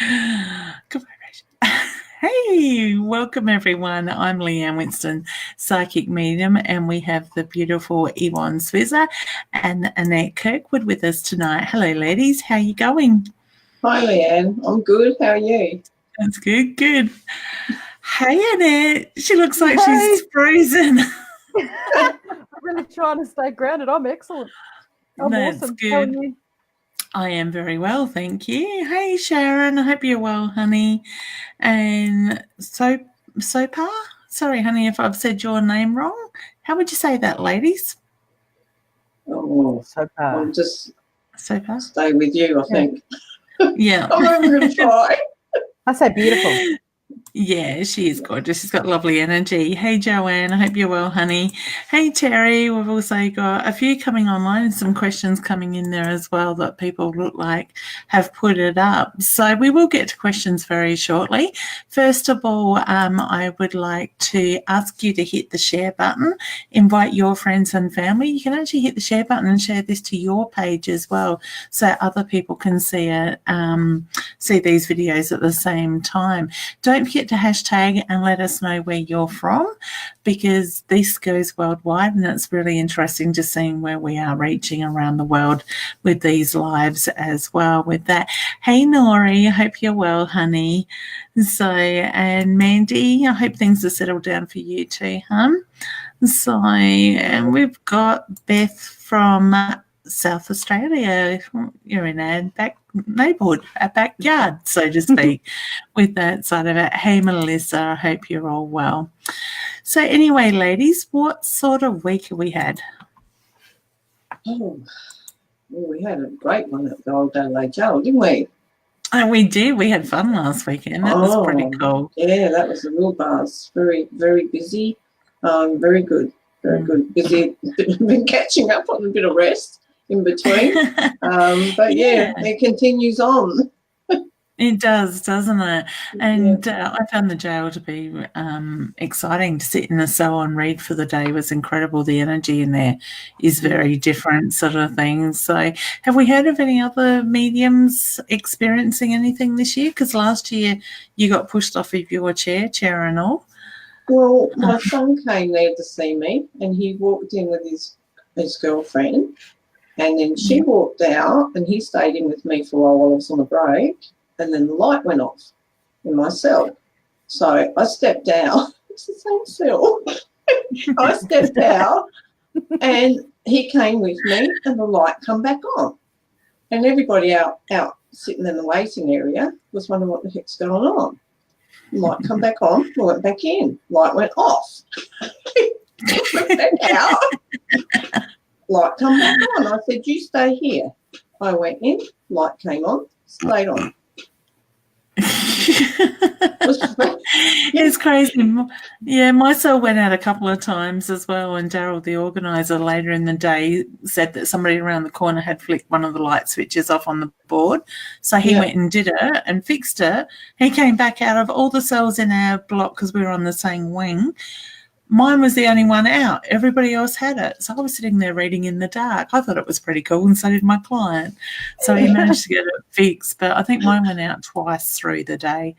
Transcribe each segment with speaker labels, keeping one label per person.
Speaker 1: Good vibration. Hey, welcome everyone. I'm Leanne, Winston, psychic medium, and we have the beautiful Yvonne Swizzer and Annette Kirkwood with us tonight. Hello, ladies. How are you going?
Speaker 2: Hi, Leanne. I'm good. How are you?
Speaker 1: That's good. Good. Hey, Annette. She looks like she's frozen.
Speaker 3: I'm really trying to stay grounded. I'm excellent. I'm awesome.
Speaker 1: Good.
Speaker 3: How are you?
Speaker 1: I am very well, thank you. Hey, Sharon. I hope you're well, honey. And Sopa? Sorry, honey, if I've said your name wrong. How would you say that, ladies?
Speaker 2: Oh,
Speaker 3: Sopa.
Speaker 2: I'll just
Speaker 1: Sopa?
Speaker 2: stay with you, I think.
Speaker 1: Yeah.
Speaker 2: I'm not even going to try.
Speaker 3: I say beautiful.
Speaker 1: Yeah, she is gorgeous. She's got lovely energy. Hey, Joanne. I hope you're well, honey. Hey, Terry. We've also got a few coming online and some questions coming in there as well that people look like have put it up. So we will get to questions very shortly. First of all, I would like to ask you to hit the share button, invite your friends and family. You can actually hit the share button and share this to your page as well so other people can see it, see these videos at the same time. Don't forget to hashtag and let us know where you're from, because this goes worldwide and it's really interesting just seeing where we are reaching around the world with these lives as well with that. Hey, Nori, I hope you're well, honey. So, and Mandy, I hope things are settled down for you too, hon. So, and we've got Beth from South Australia. You're in our back neighbourhood, our backyard, so to speak, with that side of it. Hey, Melissa, I hope you're all well. So anyway, ladies, what sort of week have we had?
Speaker 2: Oh, well, we had a great one at the old Adelaide Jail, didn't we?
Speaker 1: Oh, we did. We had fun last weekend. That was pretty cool.
Speaker 2: Yeah, that was a real buzz. Very, very busy. Very good. Very good. Busy. Been catching up on a bit of rest in between, but yeah, it continues on.
Speaker 1: It does, doesn't it? And I found the jail to be exciting. To sit in the cell and read for the day was incredible. The energy in there is very different, sort of thing. So have we heard of any other mediums experiencing anything this year? Because last year you got pushed off of your chair and all.
Speaker 2: Well, my son came there to see me and he walked in with his girlfriend. And then she walked out and he stayed in with me for a while I was on a break, and then the light went off in my cell. So I stepped out. It's the same cell. I stepped out and he came with me and the light come back on. And everybody out sitting in the waiting area was wondering what the heck's going on. Light come back on, I went back in. Light went off. Went back out. Light come back on. I said, you stay here. I went in, light came on, stayed on.
Speaker 1: It's crazy. Yeah, my cell went out a couple of times as well, and Daryl, the organiser, later in the day said that somebody around the corner had flicked one of the light switches off on the board. So he went and did it and fixed it. He came back out of all the cells in our block because we were on the same wing. Mine was the only one out. Everybody else had it. So I was sitting there reading in the dark. I thought it was pretty cool, and so did my client. So he managed to get it fixed. But I think mine went out twice through the day,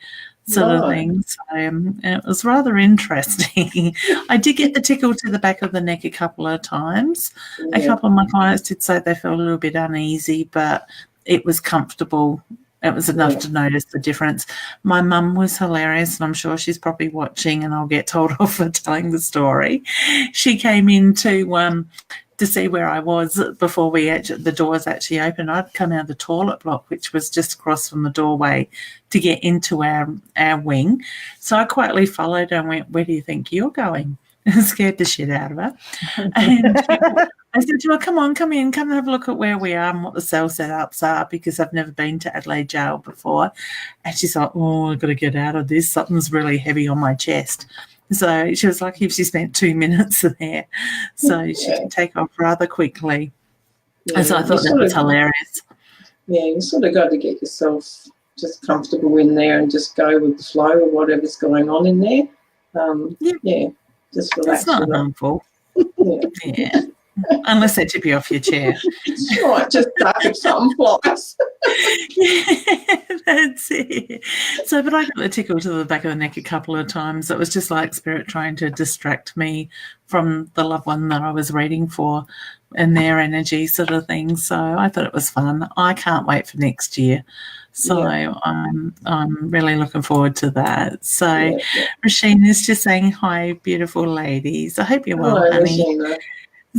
Speaker 1: sort of thing. So it was rather interesting. I did get the tickle to the back of the neck a couple of times. A couple of my clients did say they felt a little bit uneasy, but it was comfortable. It was enough to notice the difference. My mum was hilarious, and I'm sure she's probably watching, and I'll get told off for telling the story. She came in to see where I was before the doors actually opened. I'd come out of the toilet block, which was just across from the doorway, to get into our wing. So I quietly followed her and went, where do you think you're going? And scared the shit out of her. And I said to her, come on, come in, come and have a look at where we are and what the cell setups are, because I've never been to Adelaide Jail before. And she's like, oh, I've got to get out of this. Something's really heavy on my chest. So she was lucky if she spent 2 minutes there. So she could take off rather quickly. And so I thought that was hilarious.
Speaker 2: Yeah, you sort of got to get yourself just comfortable in there and just go with the flow of whatever's going on in there. Just relax.
Speaker 1: It's not harmful. Yeah. Unless they tip you off your chair.
Speaker 2: Sure, just duck if something flies.
Speaker 1: Yeah, That's it. So, but I got the tickle to the back of the neck a couple of times. It was just like spirit trying to distract me from the loved one that I was reading for and their energy sort of thing. So I thought it was fun. I can't wait for next year. So I'm really looking forward to that. So Rasheen is just saying, hi, beautiful ladies. I hope you're well,
Speaker 2: Hello,
Speaker 1: honey.
Speaker 2: Regina.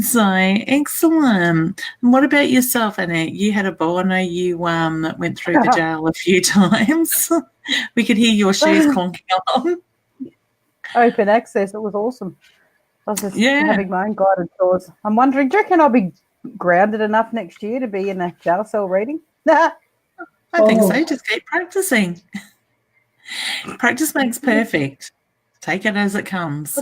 Speaker 1: So excellent. And what about yourself, Annette? You had a ball. I know you went through the jail a few times. We could hear your shoes clonking on.
Speaker 3: Open access. It was awesome. I was just having my own guided tours. I'm wondering, do you reckon I'll be grounded enough next year to be in a jail cell reading?
Speaker 1: I think so. Just keep practicing. Practice makes perfect. Take it as it comes.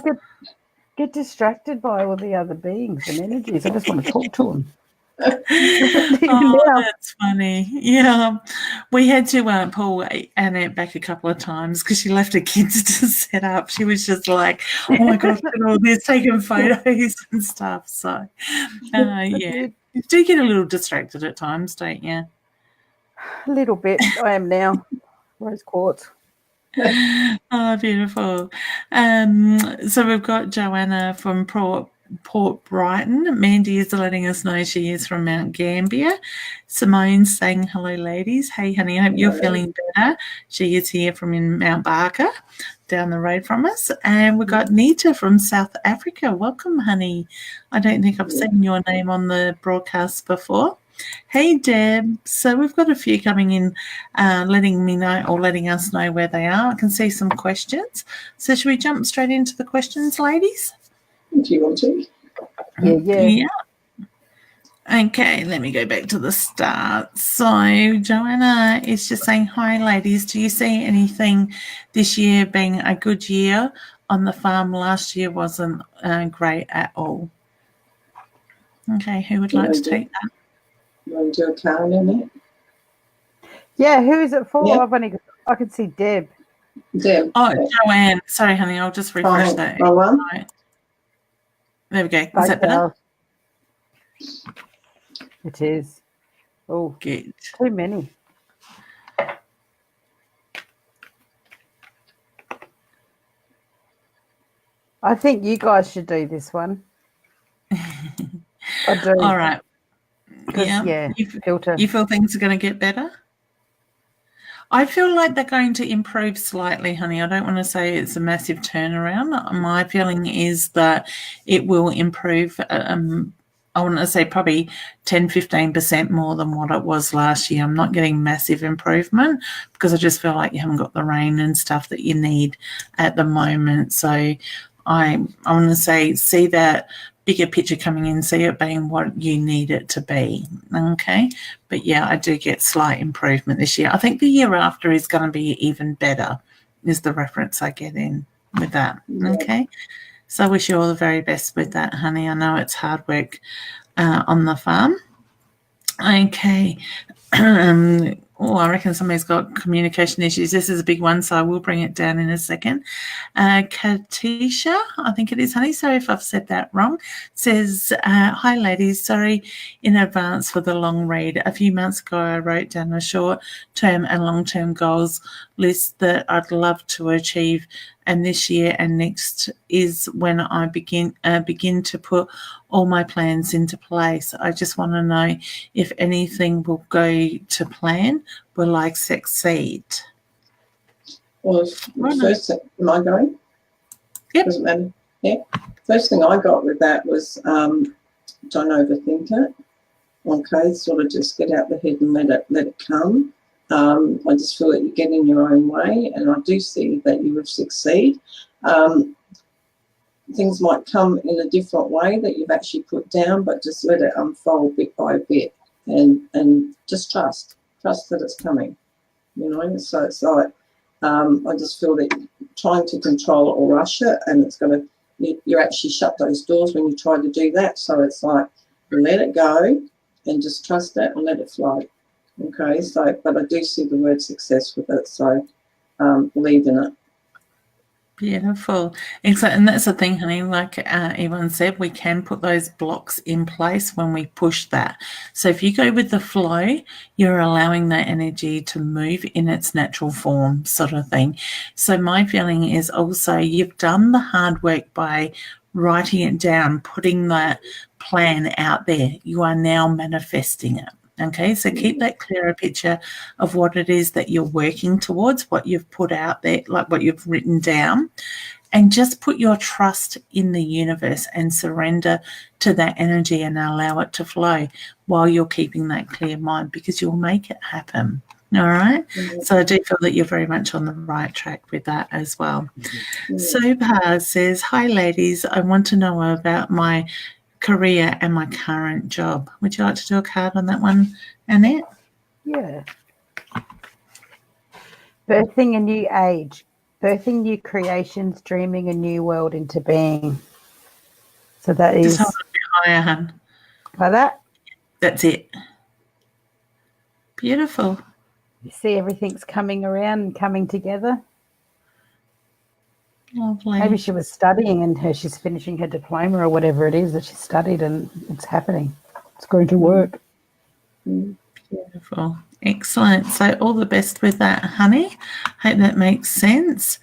Speaker 3: Get distracted by all the other beings and energies. I just want to talk to them.
Speaker 1: That's funny. Yeah, we had to pull Annette back a couple of times because she left her kids to set up. She was just like, oh my gosh, look at all this, taking photos and stuff. So you do get a little distracted at times, don't you?
Speaker 3: A little bit. I am now. Rose quartz.
Speaker 1: Oh, beautiful. So we've got Joanna from Port Brighton. Mandy is letting us know she is from Mount Gambier. Simone's saying, hello, ladies. Hey, honey, I hope you're feeling better. She is here from in Mount Barker, down the road from us. And we've got Nita from South Africa. Welcome, honey. I don't think I've seen your name on the broadcast before. Hey, Deb. So we've got a few coming in, letting me know or letting us know where they are. I can see some questions. So should we jump straight into the questions, ladies?
Speaker 2: Do you want to?
Speaker 3: Yeah.
Speaker 1: Okay, let me go back to the start. So Joanna is just saying, hi, ladies. Do you see anything this year being a good year on the farm? Last year wasn't great at all. Okay, who would like to take that?
Speaker 2: You want to do a card in it?
Speaker 3: Yeah, who is it for?
Speaker 2: Yeah.
Speaker 3: I can see Deb.
Speaker 2: Deb.
Speaker 1: Oh, Joanne. Sorry, honey, I'll just refresh that.
Speaker 2: Right.
Speaker 1: There we go. Is that better?
Speaker 3: It is. Oh,
Speaker 1: good.
Speaker 3: Too many. I think you guys should do this one. I do.
Speaker 1: All right.
Speaker 3: Filter.
Speaker 1: You feel things are going to get better? I feel like they're going to improve slightly, honey. I don't want to say it's a massive turnaround. My feeling is that it will improve. I want to say probably 10-15% more than what it was last year. I'm not getting massive improvement because I just feel like you haven't got the rain and stuff that you need at the moment. So I want to say see that bigger picture coming in, see it being what you need it to be. Okay. But yeah, I do get slight improvement this year. I think the year after is going to be even better is the reference I get in with that. Okay. So I wish you all the very best with that, honey. I know it's hard work on the farm. Okay. I reckon somebody's got communication issues. This is a big one, so I will bring it down in a second. Katisha, I think it is, honey. Sorry if I've said that wrong. Says, hi, ladies. Sorry in advance for the long read. A few months ago, I wrote down a short-term and long-term goals list that I'd love to achieve, and this year and next is when I begin to put all my plans into place. I just want to know if anything will go to plan. Will I succeed?
Speaker 2: Well, first thing, am I going?
Speaker 1: Yep.
Speaker 2: Doesn't matter. Yeah. First thing I got with that was don't overthink it. Okay, sort of just get out the head and let it come. I just feel that you get in your own way, and I do see that you will succeed. Things might come in a different way that you've actually put down, but just let it unfold bit by bit, and just trust that it's coming. So it's like I just feel that you're trying to control it or rush it, and it's going to you actually shut those doors when you try to do that. So it's like let it go and just trust it and let it flow. Okay, so but I do see the word success with it, so believe in it.
Speaker 1: Beautiful. Excellent. And that's the thing, honey, like Yvonne said, we can put those blocks in place when we push that. So if you go with the flow, you're allowing that energy to move in its natural form, sort of thing. So my feeling is also you've done the hard work by writing it down, putting that plan out there. You are now manifesting it. Okay, so keep that clearer picture of what it is that you're working towards, what you've put out there, like what you've written down, and just put your trust in the universe and surrender to that energy and allow it to flow while you're keeping that clear mind, because you'll make it happen. All right. Mm-hmm. So I do feel that you're very much on the right track with that as well. Mm-hmm. Sopa says, hi, ladies. I want to know about my career and my current job. Would you like to do a card on that one, Annette?
Speaker 3: Yeah. Birthing a new age, birthing new creations, dreaming a new world into being. So that is.
Speaker 1: Just hold it a bit higher, hun.
Speaker 3: By that?
Speaker 1: That's it. Beautiful.
Speaker 3: You see everything's coming around and coming together.
Speaker 1: Lovely.
Speaker 3: Maybe she was studying and she's finishing her diploma or whatever it is that she studied, and it's happening. It's going to work.
Speaker 1: Beautiful. Excellent. So all the best with that, honey. Hope that makes sense.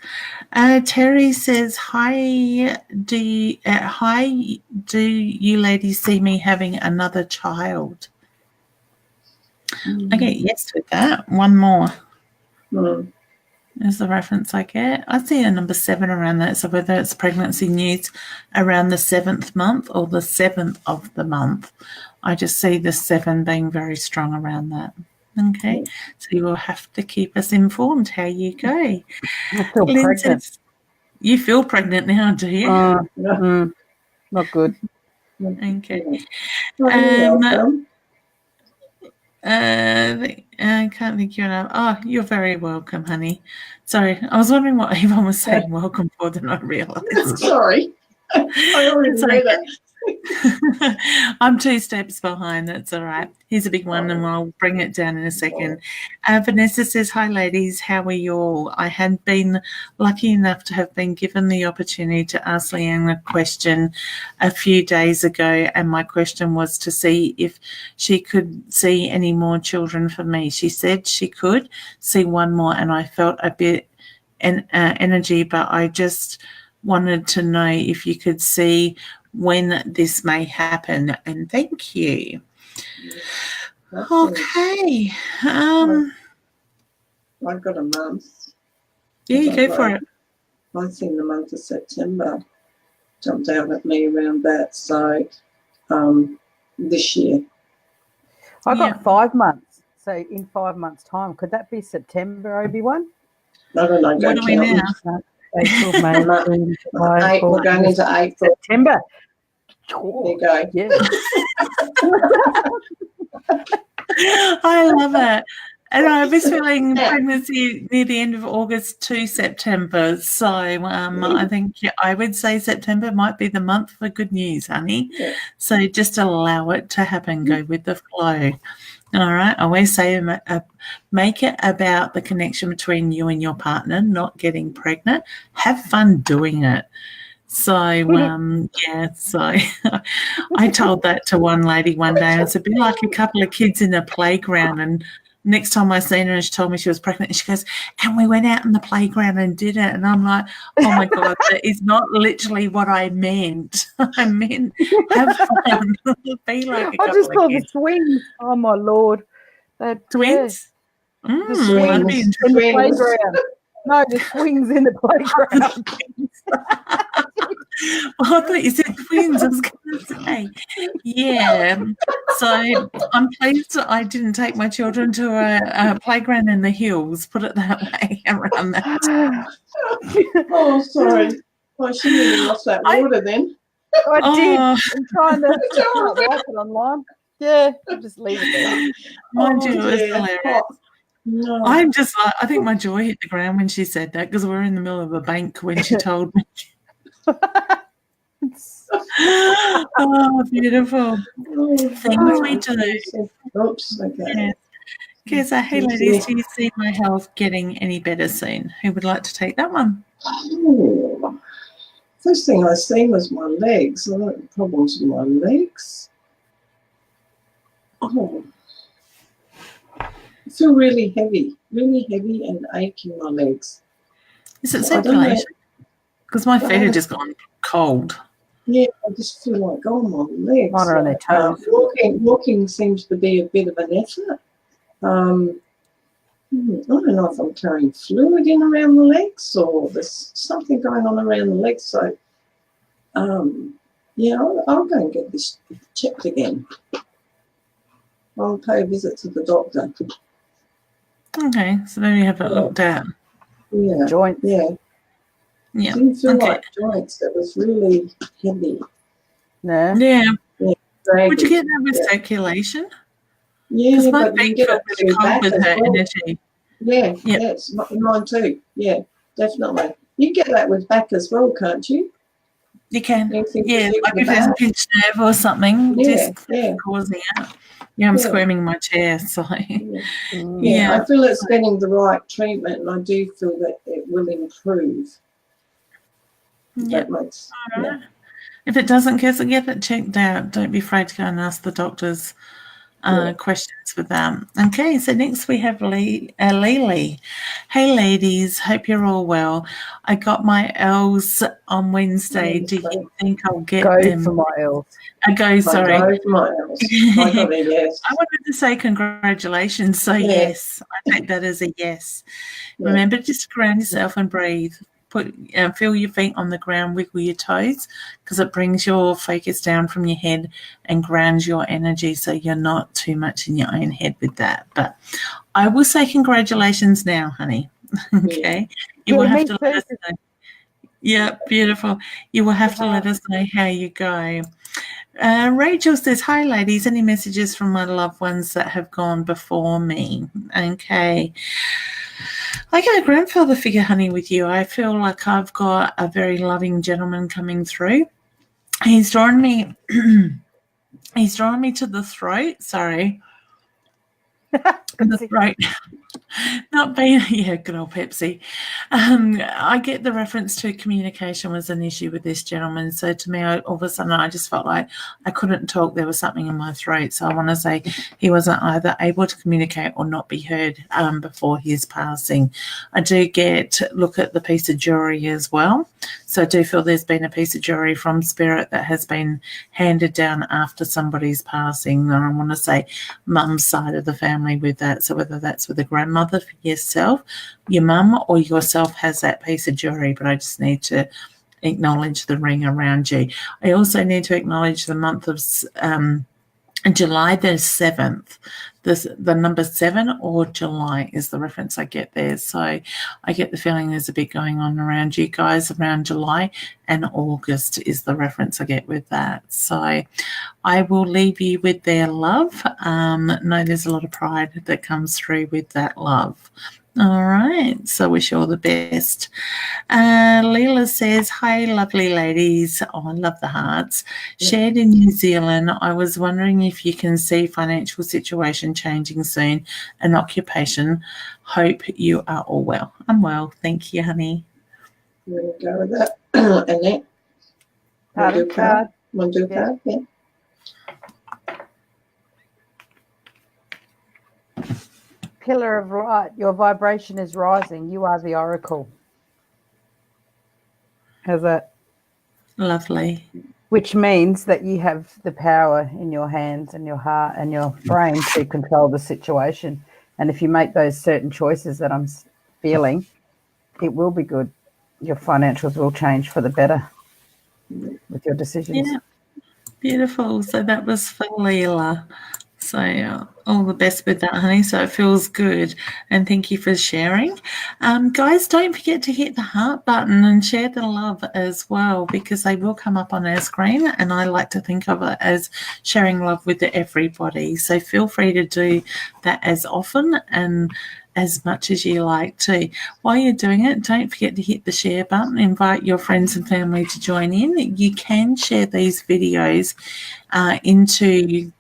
Speaker 1: Terry says, hi, do you ladies see me having another child? I get yes with that. One more. Is the reference I get. I see a number 7 around that. So whether it's pregnancy news around the 7th month or the 7th of the month, I just see the 7 being very strong around that. Okay. So you will have to keep us informed how you go.
Speaker 3: I feel pregnant.
Speaker 1: You feel pregnant now, do you?
Speaker 3: Not good.
Speaker 1: Okay. I can't think you're enough. Oh, you're very welcome, honey. Sorry, I was wondering what Yvonne was saying welcome for, then I realised.
Speaker 2: Sorry. I already read it.
Speaker 1: I'm 2 steps behind. That's all right. Here's a big one, and I'll bring it down in a second. Vanessa says, hi, ladies. How are you all? I had been lucky enough to have been given the opportunity to ask Leanne a question a few days ago, and my question was to see if she could see any more children for me. She said she could see one more, and I felt a bit energy, but I just wanted to know if you could see when this may happen, and thank you. Okay.
Speaker 2: I've got a month.
Speaker 1: Yeah, you go for it.
Speaker 2: I think the month of September jumped out at me around that. So this year.
Speaker 3: I got 5 months. So in 5 months' time, could that be September, Obi-Wan?
Speaker 2: I don't know.
Speaker 1: What are we now?
Speaker 3: April, May, June, July,
Speaker 2: we're going into April.
Speaker 3: September.
Speaker 2: There you go.
Speaker 3: Yeah.
Speaker 1: I love it. And I was feeling pregnancy near the end of August to September. So I think I would say September might be the month for good news, honey. Yeah. So just allow it to happen. Go with the flow. All right. I always say make it about the connection between you and your partner, not getting pregnant. Have fun doing it. So, so I told that to one lady one day. And it's a bit like a couple of kids in a playground. And next time I seen her, and she told me she was pregnant, and she goes, and we went out in the playground and did it. And I'm like, oh, my God, that is not literally what I meant. I meant have fun. Be like a couple
Speaker 3: I just saw
Speaker 1: of kids.
Speaker 3: the swings. Oh, my Lord.
Speaker 1: Twins?
Speaker 3: Yeah. The swings in the playground. No, the swings in the playground.
Speaker 1: Well, I thought you said twins. I was going to say, yeah. So I'm pleased that I didn't take my children to a playground in the hills. Put it that way around that.
Speaker 2: Oh, sorry. Well, she really lost that water then.
Speaker 3: I did. I'm trying to watch it online. Yeah, I'll just leave it there.
Speaker 1: Mind you, it was hilarious. No. I'm just like, I think my jaw hit the ground when she said that, because we're in the middle of a bank when she told me. Oh, beautiful. Things we do.
Speaker 2: Oops, okay.
Speaker 1: Yes. Hey, ladies, do you see my health getting any better soon? Who would like to take that one?
Speaker 2: Oh, first thing I seen was my legs. I had problems with my legs. Oh, I feel really heavy and aching my legs.
Speaker 1: Is it
Speaker 2: So I don't know.
Speaker 1: circulation? Because my feet have just gone cold.
Speaker 2: Yeah, I just feel like, oh, my legs.
Speaker 3: Mine are on their toes.
Speaker 2: Walking seems to be a bit of an effort. I don't know if I'm carrying fluid in around the legs or there's something going on around the legs. So, yeah, I'll go and get this checked again. I'll pay a visit to the doctor.
Speaker 1: Okay, so then you have it looked at.
Speaker 2: Yeah.
Speaker 3: Joints.
Speaker 2: Yeah.
Speaker 1: Yeah.
Speaker 2: It didn't feel
Speaker 1: Okay.
Speaker 2: like joints. It was really heavy.
Speaker 3: No.
Speaker 1: Yeah.
Speaker 2: Draggy.
Speaker 1: Would you get that with circulation?
Speaker 2: Yeah,
Speaker 1: Because my
Speaker 2: but you
Speaker 1: feet
Speaker 2: get
Speaker 1: feel
Speaker 2: it
Speaker 1: really
Speaker 2: through
Speaker 1: cold
Speaker 2: back
Speaker 1: with
Speaker 2: as
Speaker 1: her
Speaker 2: well.
Speaker 1: energy.
Speaker 2: Yeah,
Speaker 1: Yep.
Speaker 2: yes, mine too. Yeah, definitely. You get that with back as well, can't you?
Speaker 1: You can.
Speaker 2: Anything
Speaker 1: Yeah,
Speaker 2: to do
Speaker 1: like
Speaker 2: with
Speaker 1: if
Speaker 2: the
Speaker 1: there's a
Speaker 2: back?
Speaker 1: pinched nerve or something,
Speaker 2: Yeah,
Speaker 1: just
Speaker 2: yeah.
Speaker 1: causing it. Yeah, I'm
Speaker 2: Yeah.
Speaker 1: squirming my chair, so
Speaker 2: Yeah.
Speaker 3: Mm.
Speaker 2: Yeah,
Speaker 1: yeah.
Speaker 2: I feel it's getting the right treatment, and I do feel that it will improve.
Speaker 1: Yeah.
Speaker 2: That makes
Speaker 1: All right. If it doesn't, get it checked out. Don't be afraid to go and ask the doctors questions with that. Okay, so next we have Lily. Hey ladies, hope you're all well. I got my L's on Wednesday. Do you think I'll get
Speaker 3: Go
Speaker 1: them?
Speaker 3: for my L's.
Speaker 1: Sorry.
Speaker 2: I go for my L's. I got a yes.
Speaker 1: I wanted to say congratulations, so
Speaker 2: Yeah.
Speaker 1: yes, I take that as a yes.
Speaker 2: Yeah.
Speaker 1: Remember just to ground yourself and breathe. Feel your feet on the ground, wiggle your toes, because it brings your focus down from your head and grounds your energy, so you're not too much in your own head with that. But I will say congratulations now, honey. Okay, you will have to let us know. Yeah, beautiful. You will have to let us know how you go. Rachel says, hi ladies, any messages from my loved ones that have gone before me? Okay. I get a grandfather figure, honey, with you. I feel like I've got a very loving gentleman coming through. He's drawn me he's drawn me to the throat. Sorry. The throat. Not being, good old Pepsi. I get the reference to communication was an issue with this gentleman. So to me, all of a sudden, I just felt like I couldn't talk. There was something in my throat. So I want to say he wasn't either able to communicate or not be heard before his passing. I do look at the piece of jewelry as well. So I do feel there's been a piece of jewelry from Spirit that has been handed down after somebody's passing. And I want to say mum's side of the family with that. So whether that's with a grandmother for yourself, your mum, or yourself has that piece of jewelry, but I just need to acknowledge the ring around you. I also need to acknowledge the month of July the 7th. The number 7 or July is the reference I get there. So I get the feeling there's a bit going on around you guys around July, and August is the reference I get with that. So I will leave you with their love. No, there's a lot of pride that comes through with that love. All right, so wish you all the best. Leela says, hi, lovely ladies. Oh, I love the hearts. Shared in New Zealand, I was wondering if you can see financial situation changing soon, an occupation. Hope you are all well. I'm well, thank you, honey.
Speaker 2: We'll go with that. Annette? Want to do a card? Want to do a card? Yeah.
Speaker 3: Pillar of light, your vibration is rising. You are the oracle. How's that?
Speaker 1: Lovely.
Speaker 3: Which means that you have the power in your hands and your heart and your brain to control the situation. And if you make those certain choices that I'm feeling, it will be good. Your financials will change for the better with your decisions.
Speaker 1: Yeah, beautiful. So that was for Leela. So all the best with that, honey. So it feels good. And thank you for sharing. Guys, don't forget to hit the heart button and share the love as well, because they will come up on our screen. And I like to think of it as sharing love with everybody. So feel free to do that as often and as much as you like to. While you're doing it, don't forget to hit the share button. Invite your friends and family to join in. You can share these videos into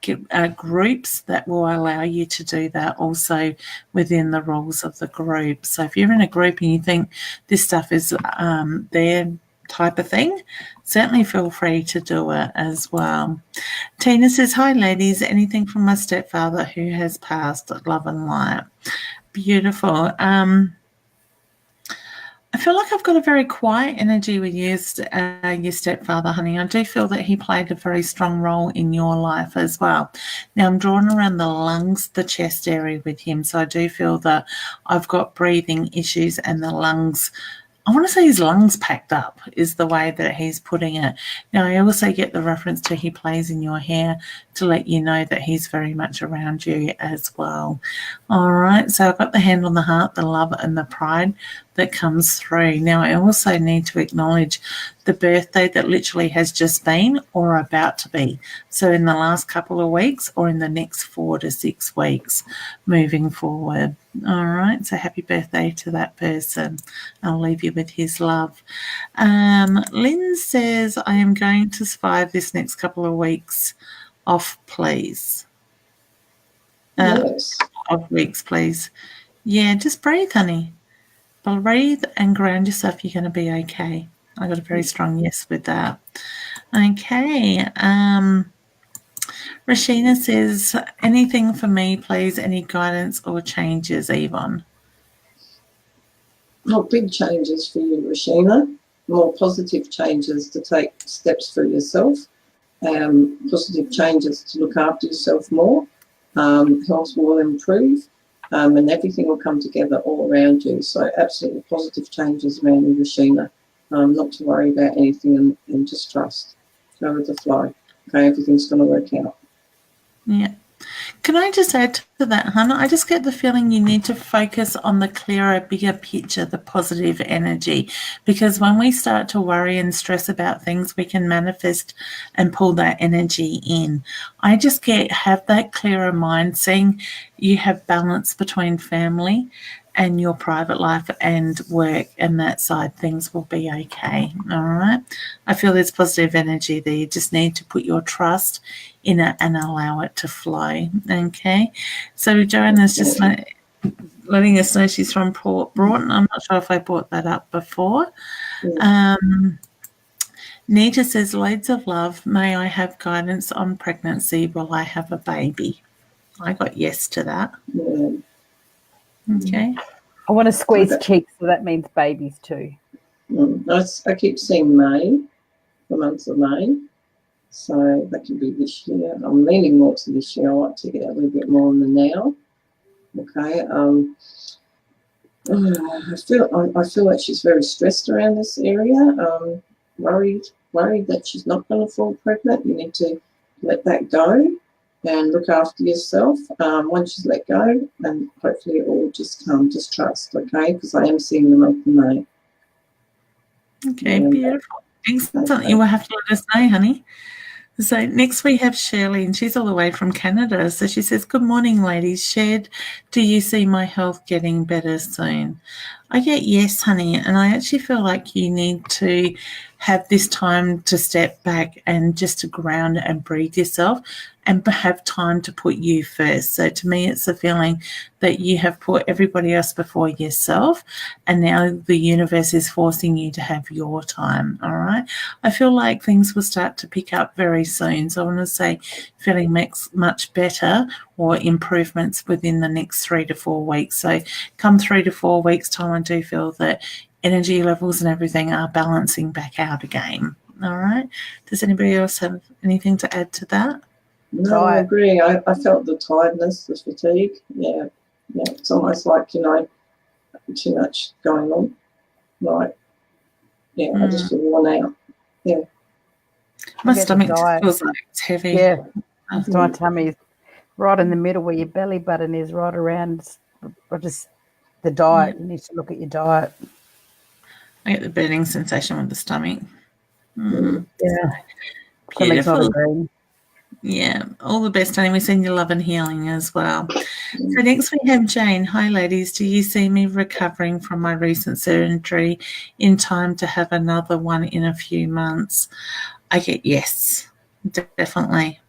Speaker 1: groups that will allow you to do that also within the rules of the group. So if you're in a group and you think this stuff is there, type of thing, certainly feel free to do it as well. Tina says, hi ladies, anything from my stepfather who has passed, love and light. Beautiful. I feel like I've got a very quiet energy with your stepfather, honey. I do feel that he played a very strong role in your life as well. Now, I'm drawn around the lungs, the chest area with him, so I do feel that I've got breathing issues and the lungs. I want to say his lungs packed up is the way that he's putting it. Now, I also get the reference to he plays in your hair to let you know that he's very much around you as well. All right, so I've got the hand on the heart, the love and the pride that comes through. Now, I also need to acknowledge the birthday that literally has just been or about to be. So in the last couple of weeks or in the next 4 to 6 weeks moving forward. All right, so happy birthday to that person. I'll leave you with his love. Lynn says, I am going to survive this next couple of weeks off, please.
Speaker 2: Yes.
Speaker 1: Of weeks, please. Yeah, just breathe, honey. Breathe and ground yourself. You're going to be okay. I got a very strong yes with that. Okay. Rashina says, anything for me, please? Any guidance or changes, Yvonne?
Speaker 2: Well, big changes for you, Rashina. More positive changes to take steps for yourself. Positive changes to look after yourself more. Health will improve. And everything will come together all around you. So absolutely positive changes around you, Rashina. Not to worry about anything and just trust. Go with the flow. Okay, everything's going to work out.
Speaker 1: Yeah. Can I just add to that, Hannah? I just get the feeling you need to focus on the clearer, bigger picture, the positive energy, because when we start to worry and stress about things, we can manifest and pull that energy in. I just have that clearer mind, seeing you have balance between family and your private life and work, and that side, things will be okay. All right. I feel there's positive energy there. You just need to put your trust in it and allow it to flow. Okay. So Joanna's just letting us know she's from Port Broughton. I'm not sure if I brought that up before. Nita says, loads of love. May I have guidance on pregnancy? Will I have a baby? I got yes to that.
Speaker 2: Yeah.
Speaker 1: Okay.
Speaker 3: I want to squeeze cheeks, so that means babies too.
Speaker 2: I keep seeing May, the month of May. So that could be this year. I'm leaning more to this year. I like to get a little bit more in the now. Okay. I feel like she's very stressed around this area. Worried that she's not going to fall pregnant. You need to let that go and look after yourself. Once she's let go, and hopefully it will just come. Just trust, okay? Because I am seeing the month of May.
Speaker 1: Okay, beautiful. Excellent. You will have to let us know, honey. So next we have Shirley, and she's all the way from Canada. So she says, good morning, ladies. Shared, do you see my health getting better soon? I get yes, honey, and I actually feel like you need to have this time to step back and just to ground and breathe yourself and have time to put you first. So to me, it's a feeling that you have put everybody else before yourself, and now the universe is forcing you to have your time, all right? I feel like things will start to pick up very soon. So I want to say feeling much better or improvements within the next 3 to 4 weeks. So come 3 to 4 weeks' time, I do feel that energy levels and everything are balancing back out again, all right? Does anybody else have anything to add to that?
Speaker 2: No, I agree. I felt the tiredness, the fatigue. Yeah. It's almost like, too much going on. Right. Yeah, I just feel worn out. Yeah.
Speaker 1: My stomach just feels like it's heavy.
Speaker 3: Yeah. My tummy is right in the middle where your belly button is, right around. The diet. You need to look at your diet.
Speaker 1: I get the burning sensation with the stomach.
Speaker 3: Yeah.
Speaker 1: Beautiful. Yeah, all the best, honey. We send you love and healing as well. So next we have Jane. Hi, ladies. Do you see me recovering from my recent surgery in time to have another one in a few months? I get yes, definitely.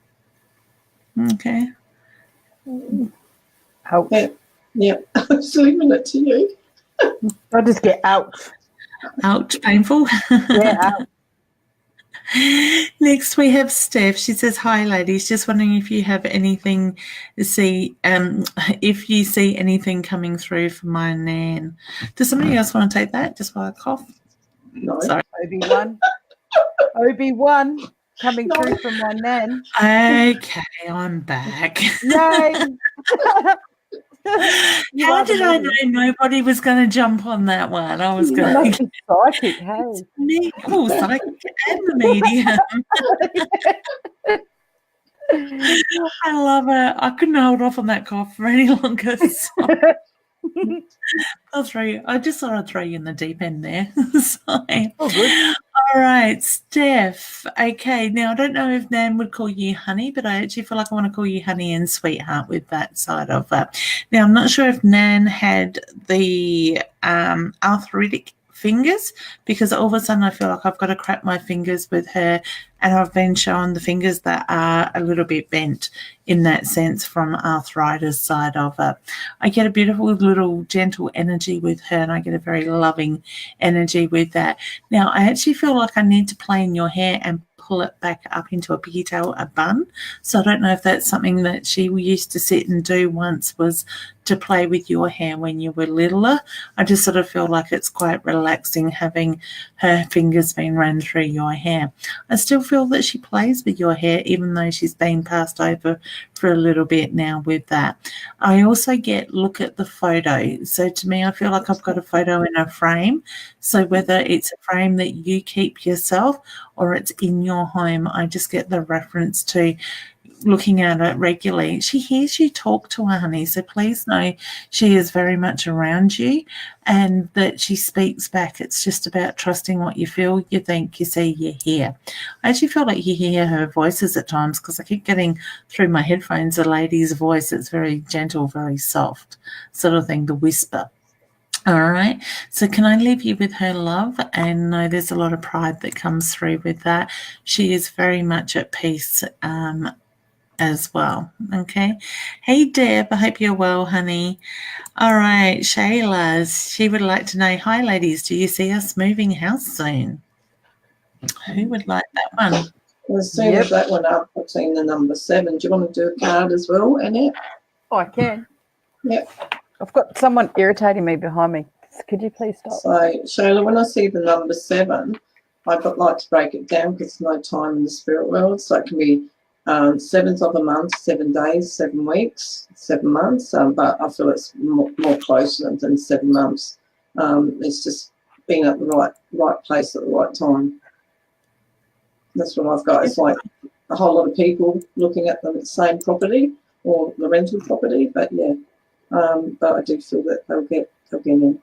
Speaker 1: Okay.
Speaker 3: Ouch.
Speaker 2: Yeah. I was leaving it to you.
Speaker 3: I just get ouch.
Speaker 1: Ouch, painful.
Speaker 3: Yeah.
Speaker 1: Next we have Steph. She says, "Hi, ladies. Just wondering if you have anything to see, if you see anything coming through for my nan." Does somebody else want to take that? Just while I cough.
Speaker 2: No.
Speaker 1: Sorry.
Speaker 3: Obi-Wan coming through from my nan.
Speaker 1: Okay, I'm back.
Speaker 3: Yay!
Speaker 1: How did I know nobody was going to jump on that one? I was going
Speaker 3: Must be psychic, hey?
Speaker 1: Me, cool, psychic and the medium. I love it. I couldn't hold off on that cough for any longer. So I just thought I'd throw you in the deep end there. So,
Speaker 3: good.
Speaker 1: All right, Steph. Okay, now I don't know if Nan would call you honey, but I actually feel like I want to call you honey and sweetheart with that side of that. Now, I'm not sure if Nan had the arthritic fingers, because all of a sudden I feel like I've got to crap my fingers with her, and I've been shown the fingers that are a little bit bent in that sense from arthritis side of it. I get a beautiful little gentle energy with her, and I get a very loving energy with that. Now, I actually feel like I need to play in your hair and pull it back up into a pigtail, a bun. So I don't know if that's something that she used to sit and do once, was to play with your hair when you were littler. I just sort of feel like it's quite relaxing having her fingers being run through your hair. I still feel that she plays with your hair, even though she's been passed over for a little bit now with that. I also get look at the photo. So to me, I feel like I've got a photo in a frame. So whether it's a frame that you keep yourself or it's in your home, I just get the reference to looking at it regularly. She hears you talk to her, honey, so please know she is very much around you and that she speaks back. It's just about trusting what you feel, you think, you see, you hear. I actually feel like you hear her voices at times, because I keep getting through my headphones a lady's voice. It's very gentle, very soft sort of thing, the whisper. All right, so can I leave you with her love? And know there's a lot of pride that comes through with that. She is very much at peace as well. Okay. Hey, Deb, I hope you're well, honey. All right, Shayla, she would like to know, hi, ladies, do you see us moving house soon? Who would like that one?
Speaker 2: Well, as soon as that went up, I've seen the number 7. Do you want to do a card as well, Annette?
Speaker 3: Oh, I can.
Speaker 2: Yep.
Speaker 3: I've got someone irritating me behind me. Could you please stop?
Speaker 2: So, Shayla, when I see the number 7, I'd like to break it down because there's no time in the spirit world. So it can be 7th of a month, 7 days, 7 weeks, 7 months. But I feel it's more closer than 7 months. It's just being at the right place at the right time. That's what I've got. It's like a whole lot of people looking at the same property or the rental property. But yeah, but I do feel that they'll get in.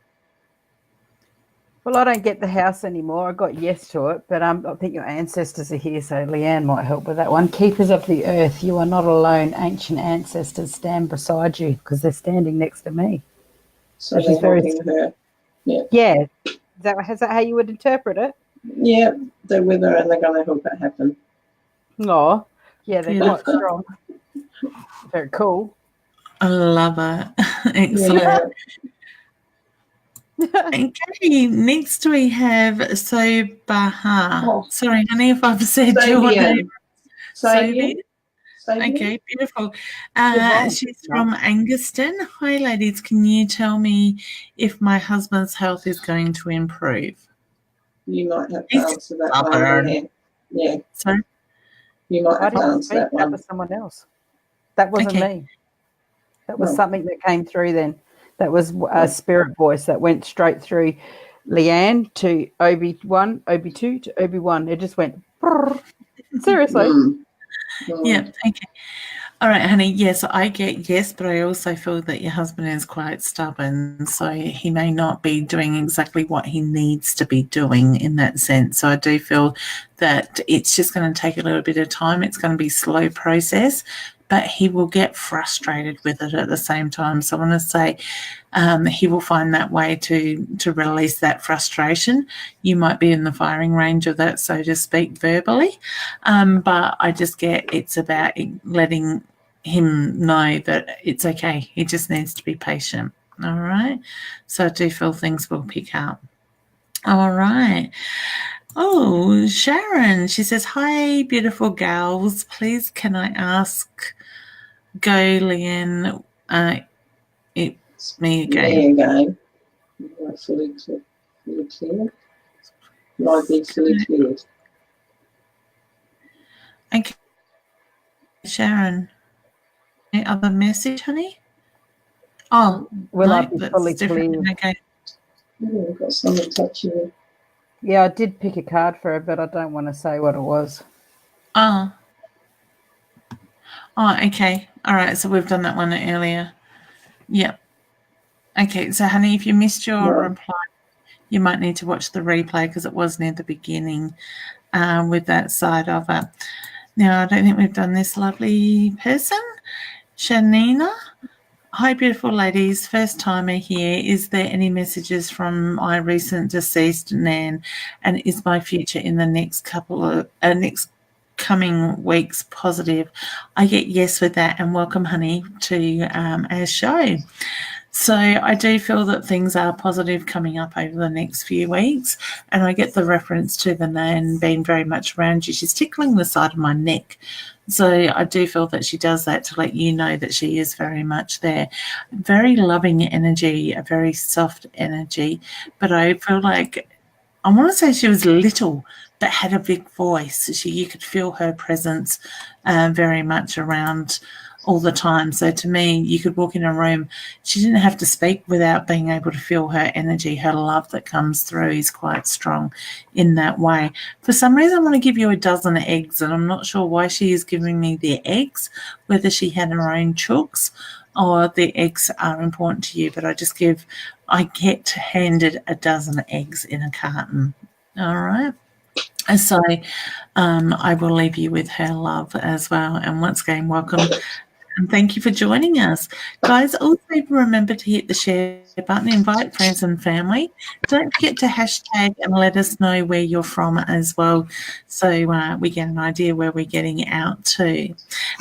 Speaker 3: Well, I don't get the house anymore. I got yes to it, but I think your ancestors are here, so Leanne might help with that one. Keepers of the earth, you are not alone. Ancient ancestors stand beside you, because they're standing next to me.
Speaker 2: So she's helping her. Yeah.
Speaker 3: Yeah. Is that how you would interpret it?
Speaker 2: Yeah, they're with her and they're going to help it happen.
Speaker 3: Oh, yeah, they're quite strong. Very cool.
Speaker 1: I love it. Excellent.
Speaker 2: Yeah.
Speaker 1: Okay, next we have Sobaha.
Speaker 2: Oh.
Speaker 1: Sorry, honey, if I've said your name.
Speaker 2: Sabian.
Speaker 1: Okay, beautiful. She's from Anguston. Hi, ladies. Can you tell me if my husband's health is going to improve?
Speaker 2: You might have to answer that one. Yeah.
Speaker 1: Sorry?
Speaker 2: You might have to answer that one.
Speaker 3: That was someone else. That wasn't me. That was something that came through then. That was a spirit voice that went straight through Leanne to Obi-1, Obi-2 to Obi-1. It just went, seriously.
Speaker 1: Yeah, okay. All right, honey, yes, I get yes, but I also feel that your husband is quite stubborn, so he may not be doing exactly what he needs to be doing in that sense. So I do feel that it's just going to take a little bit of time. It's going to be a slow process, but he will get frustrated with it at the same time. So I want to say he will find that way to release that frustration. You might be in the firing range of that, so to speak, verbally. But I just get it's about letting him know that it's okay. He just needs to be patient. All right? So I do feel things will pick up. All right. Oh, Sharon, she says, hi, beautiful gals. Please, can I ask, go, Leanne, it's me again.
Speaker 2: Me again. Fully clear. Might be fully cleared.
Speaker 1: Okay, Sharon. Any other message, honey? Oh,
Speaker 3: Will
Speaker 1: no,
Speaker 3: I be
Speaker 1: that's
Speaker 3: fully
Speaker 1: different.
Speaker 3: clear?
Speaker 1: Okay.
Speaker 2: Yeah, I've got someone touching me.
Speaker 3: Yeah, I did pick a card for her, but I don't want to say what it was.
Speaker 1: Oh, okay. All right, so we've done that one earlier. Yep. Okay, so, honey, if you missed your reply, you might need to watch the replay because it was near the beginning with that side of it. Now, I don't think we've done this lovely person. Shanina. Hi, beautiful ladies. First timer here. Is there any messages from my recent deceased Nan? And is my future in the next next coming weeks positive? I get yes with that. And welcome, honey, to our show. So I do feel that things are positive coming up over the next few weeks, and I get the reference to the Nan being very much around you. She's tickling the side of my neck. So I do feel that she does that to let you know that she is very much there. Very loving energy, a very soft energy, but I feel like, I want to say she was little but had a big voice. You could feel her presence very much around all the time. So to me, you could walk in a room. She didn't have to speak without being able to feel her energy. Her love that comes through is quite strong in that way. For some reason, I want to give you a dozen eggs, and I'm not sure why she is giving me the eggs, whether she had her own chooks or the eggs are important to you, but I get handed a dozen eggs in a carton. All right. So I will leave you with her love as well. And once again, welcome. And thank you for joining us. Guys, also remember to hit the share button, invite friends and family. Don't forget to hashtag and let us know where you're from as well, so we get an idea where we're getting out to.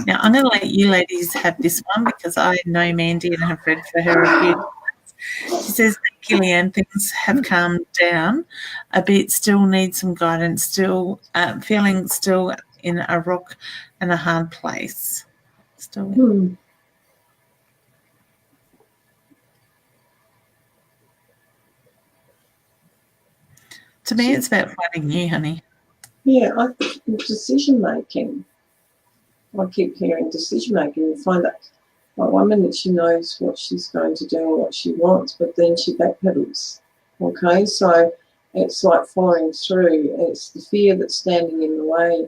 Speaker 1: Now, I'm going to let you ladies have this one because I know Mandy and have read for her a few times. She says, thank you, Leanne, things have calmed down a bit, still need some guidance, still feeling still in a rock and a hard place. To me, it's about finding you, honey.
Speaker 2: Yeah, decision making. I keep hearing decision making. You find that, like, 1 minute she knows what she's going to do and what she wants, but then she backpedals. Okay, so it's like following through. It's the fear that's standing in the way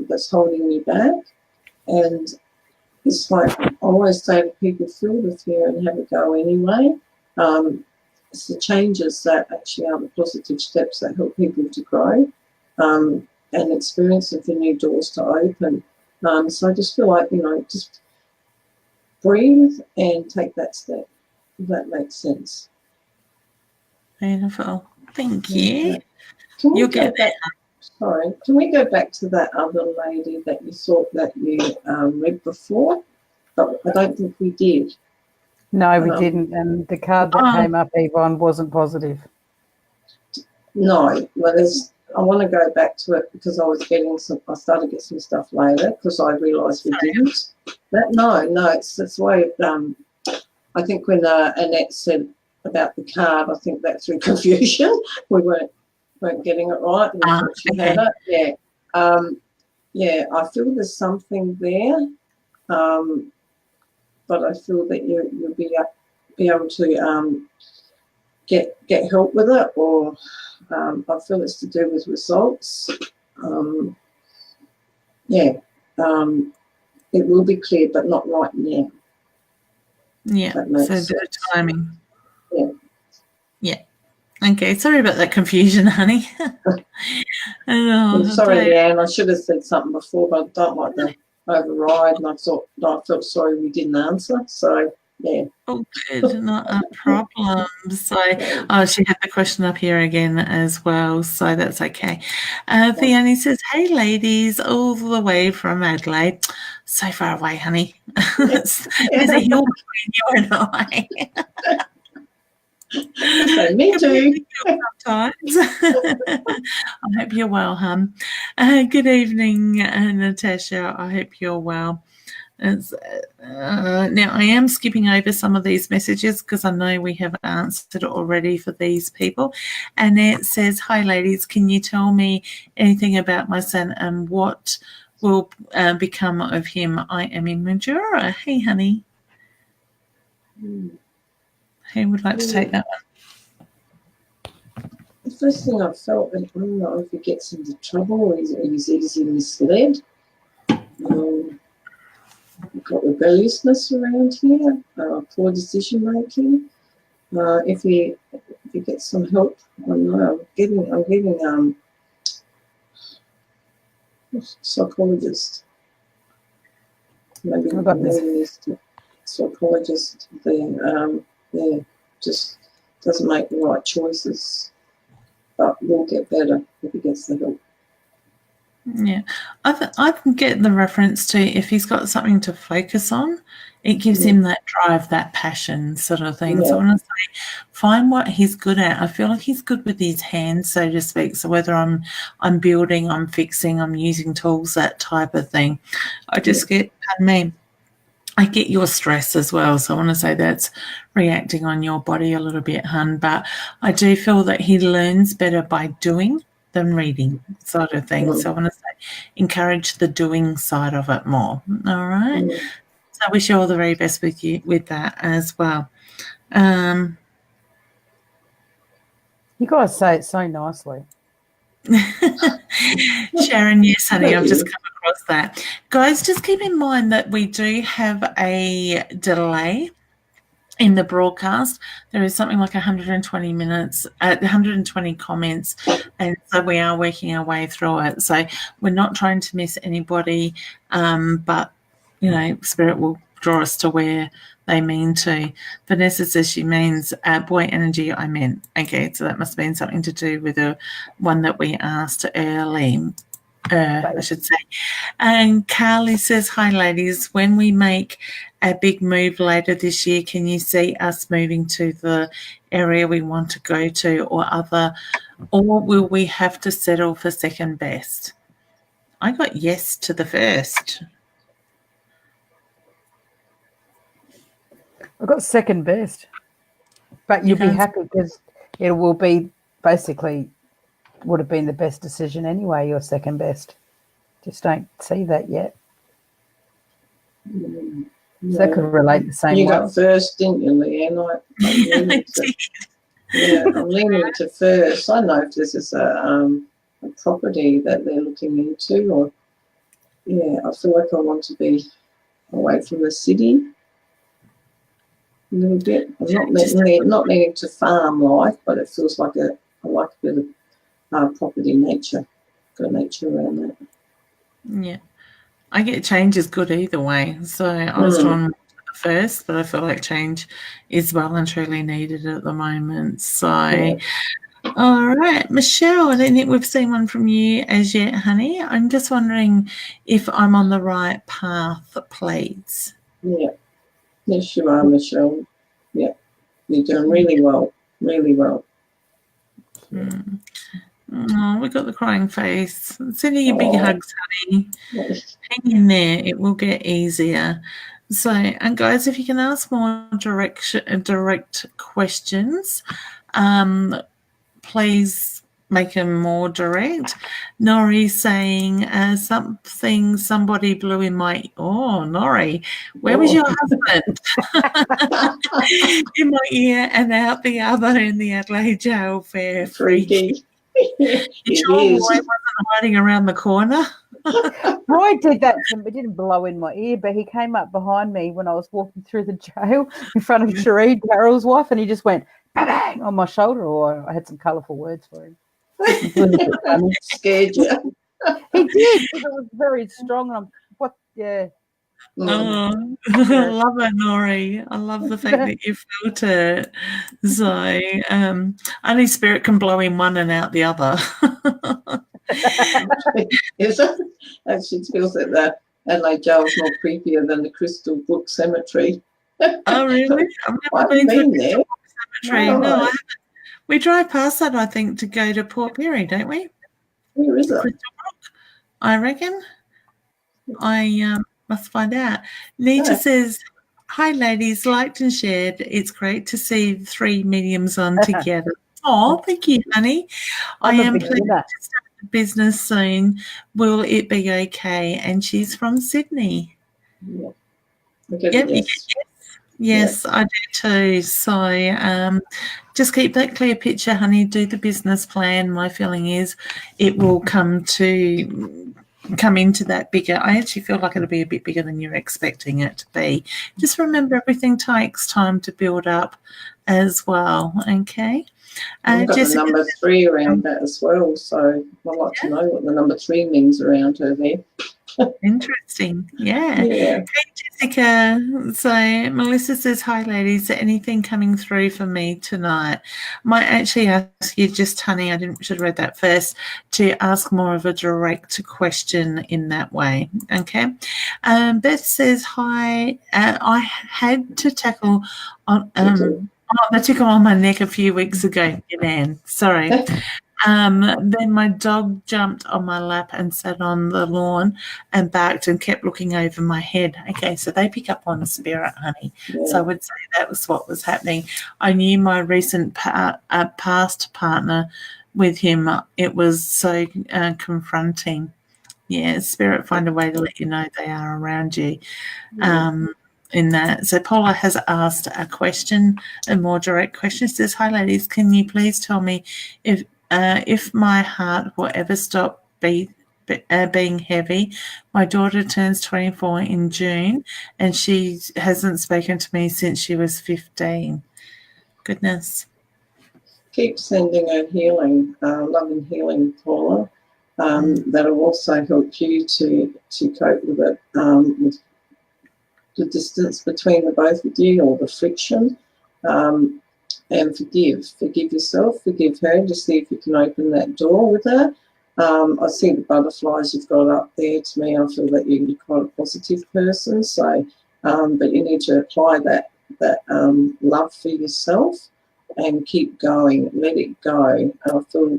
Speaker 2: that's holding you back. And it's like I always say to people, feel the fear and have a go anyway. It's the changes that actually are the positive steps that help people to grow and experience of the new doors to open. So I just feel like, just breathe and take that step, if that makes sense.
Speaker 1: Beautiful. Thank you.
Speaker 2: You'll get that. Sorry, can we go back to that other lady that you thought that you read before? But I don't think we did.
Speaker 3: No, we didn't. And the card that came up, Yvonne, wasn't positive.
Speaker 2: No. Well, I want to go back to it because I started to get some stuff later because I realised we didn't. No, it's this way of, I think when Annette said about the card, I think that through confusion, we weren't getting it right. She had it. Yeah. I feel there's something there, but I feel that you'll be able to get help with it, or I feel it's to do with results. It will be clear, but not right now.
Speaker 1: Yeah, so a bit of timing.
Speaker 2: Yeah.
Speaker 1: Okay, sorry about that confusion, honey.
Speaker 2: I'm sorry, Leanne. I should have said something before, but I don't like to override, and I felt sorry we didn't answer. So, yeah.
Speaker 1: Oh, good. Not a problem. So, she had the question up here again as well, so that's okay. Fiona says, hey, ladies, all the way from Adelaide. So far away, honey. There's a hill between you and I.
Speaker 2: So, me too.
Speaker 1: Sometimes. I hope you're well, hon. Good evening, Natasha. I hope you're well. Now, I am skipping over some of these messages because I know we have answered already for these people. Annette says, hi, ladies. Can you tell me anything about my son and what will become of him? I am in Mildura. Hey, honey. Who would like to take that one?
Speaker 2: The first thing I felt, I don't know if he gets into trouble or he's easily misled. We've got rebelliousness around here, poor decision making. If he gets some help, I don't know. I'm getting psychologist. Maybe psychologist there. Yeah, just doesn't make the right choices, but will get better if he gets the help.
Speaker 1: Yeah, I can get the reference to if he's got something to focus on, it gives him that drive, that passion sort of thing.
Speaker 2: Yeah.
Speaker 1: So I want to say, find what he's good at. I feel like he's good with his hands, so to speak. So whether I'm building, I'm fixing, I'm using tools, that type of thing. I just get, pardon me, I get your stress as well. So I want to say that's reacting on your body a little bit, hun. But I do feel that he learns better by doing than reading, sort of thing. So I want to say encourage the doing side of it more. All right. So I wish you all the very best with that as well.
Speaker 3: You guys say it so nicely.
Speaker 1: Sharon, yes, honey, I've just come across that. Guys, just keep in mind that we do have a delay in the broadcast. There is something like 120 minutes, 120 comments, and so we are working our way through it. So we're not trying to miss anybody, but, you know, Spirit will draw us to where they mean to. Vanessa says she means boy energy, I meant. Okay, so that must have been something to do with the one that we asked early. I should say. And Carly says, hi, ladies. When we make a big move later this year, can you see us moving to the area we want to go to or will we have to settle for second best? I got yes to the first.
Speaker 3: I got second best. But you'll be happy because it will be basically would have been the best decision anyway, your second best. Just don't see that yet. So that could relate the same way.
Speaker 2: You got first, didn't you, Leanne? I'm leaning to first. I know if this is a property that they're looking into, or I feel like I want to be away from the city a little bit. I'm not needing to farm life, but it feels like I like a bit of property nature. Got nature around that.
Speaker 1: Yeah, I get change is good either way. So I was drawn to the first, but I feel like change is well and truly needed at the moment. So, all right, Michelle, I don't think we've seen one from you as yet, honey. I'm just wondering if I'm on the right path, please.
Speaker 2: Yeah, yes, you are, Michelle. Yeah, you're doing really well, really well.
Speaker 1: Oh, we got the crying face. Sending you big hugs, honey. Hang in there. It will get easier. So, and guys, if you can ask more direct questions, please make them more direct. Nori saying somebody blew in my... Oh, Nori, where was your husband? In my ear and out the other in the Adelaide jail. Fair freaky. You sure Roy wasn't hiding around the corner?
Speaker 3: Roy did that to me. It didn't blow in my ear, but he came up behind me when I was walking through the jail in front of Cherie, Daryl's wife, and he just went bang on my shoulder, or I had some colourful words for him.
Speaker 2: Scared you.
Speaker 3: He did, because it was very strong.
Speaker 1: Oh, I love it, Nori. I love the fact that you felt it. So, only Spirit can blow in one and out the other.
Speaker 2: Actually, feels that the Adelaide jail is more creepier than the Crystal Brook Cemetery.
Speaker 1: Oh, really?
Speaker 2: I've been there.
Speaker 1: Cemetery.
Speaker 3: No.
Speaker 1: No, I haven't. We drive past that, I think, to go to Port Pirie, don't we?
Speaker 2: Where is it?
Speaker 1: Crystal Rock, I reckon. I must find out. Nita
Speaker 2: Yeah.
Speaker 1: says, "Hi, ladies. Liked and shared. It's great to see the three mediums on together." Oh, thank you, honey. I
Speaker 3: I'm a
Speaker 1: am
Speaker 3: big
Speaker 1: planning
Speaker 3: winner.
Speaker 1: to start a business soon. Will it be okay? And she's from Sydney.
Speaker 2: Yeah. Okay,
Speaker 1: Yep,
Speaker 2: yes.
Speaker 1: yes, I do too. So just keep that clear picture, honey. Do the business plan. My feeling is it will come into that bigger. I actually feel like it'll be a bit bigger than you're expecting it to be. Just remember, everything takes time to build up as well. Okay.
Speaker 2: I've got the
Speaker 1: Jessica,
Speaker 2: number 3 around that as well, so I'd like to know what the number 3 means around her there.
Speaker 1: interesting. Yeah.
Speaker 2: Yeah.
Speaker 1: Hey, Jessica. So Melissa says, "Hi, ladies. Is there anything coming through for me tonight?" Might actually ask you just, honey, should have read that first, to ask more of a direct question in that way. Okay. Beth says, "Hi. I had to tackle on the tickle on my neck a few weeks ago, Leanne. Sorry. Then my dog jumped on my lap and sat on the lawn and barked and kept looking over my head." Okay, so they pick up on a spirit, honey.
Speaker 2: Yeah.
Speaker 1: So I would say that was what was happening. I knew my recent past partner with him. It was so confronting. Yeah, spirit find a way to let you know they are around you. In that. So Paula has asked a question, a more direct question. She says, "Hi, ladies. Can you please tell me if my heart will ever stop being heavy? My daughter turns 24 in June, and she hasn't spoken to me since she was 15. Goodness.
Speaker 2: Keep sending her healing, love and healing, Paula. That'll also help you to cope with it, with the distance between the both of you, or the friction, and forgive yourself, forgive her, to see if you can open that door with her. I see the butterflies you've got up there. To me, I feel that you're quite a positive person, so but you need to apply that love for yourself and keep going, let it go, and I feel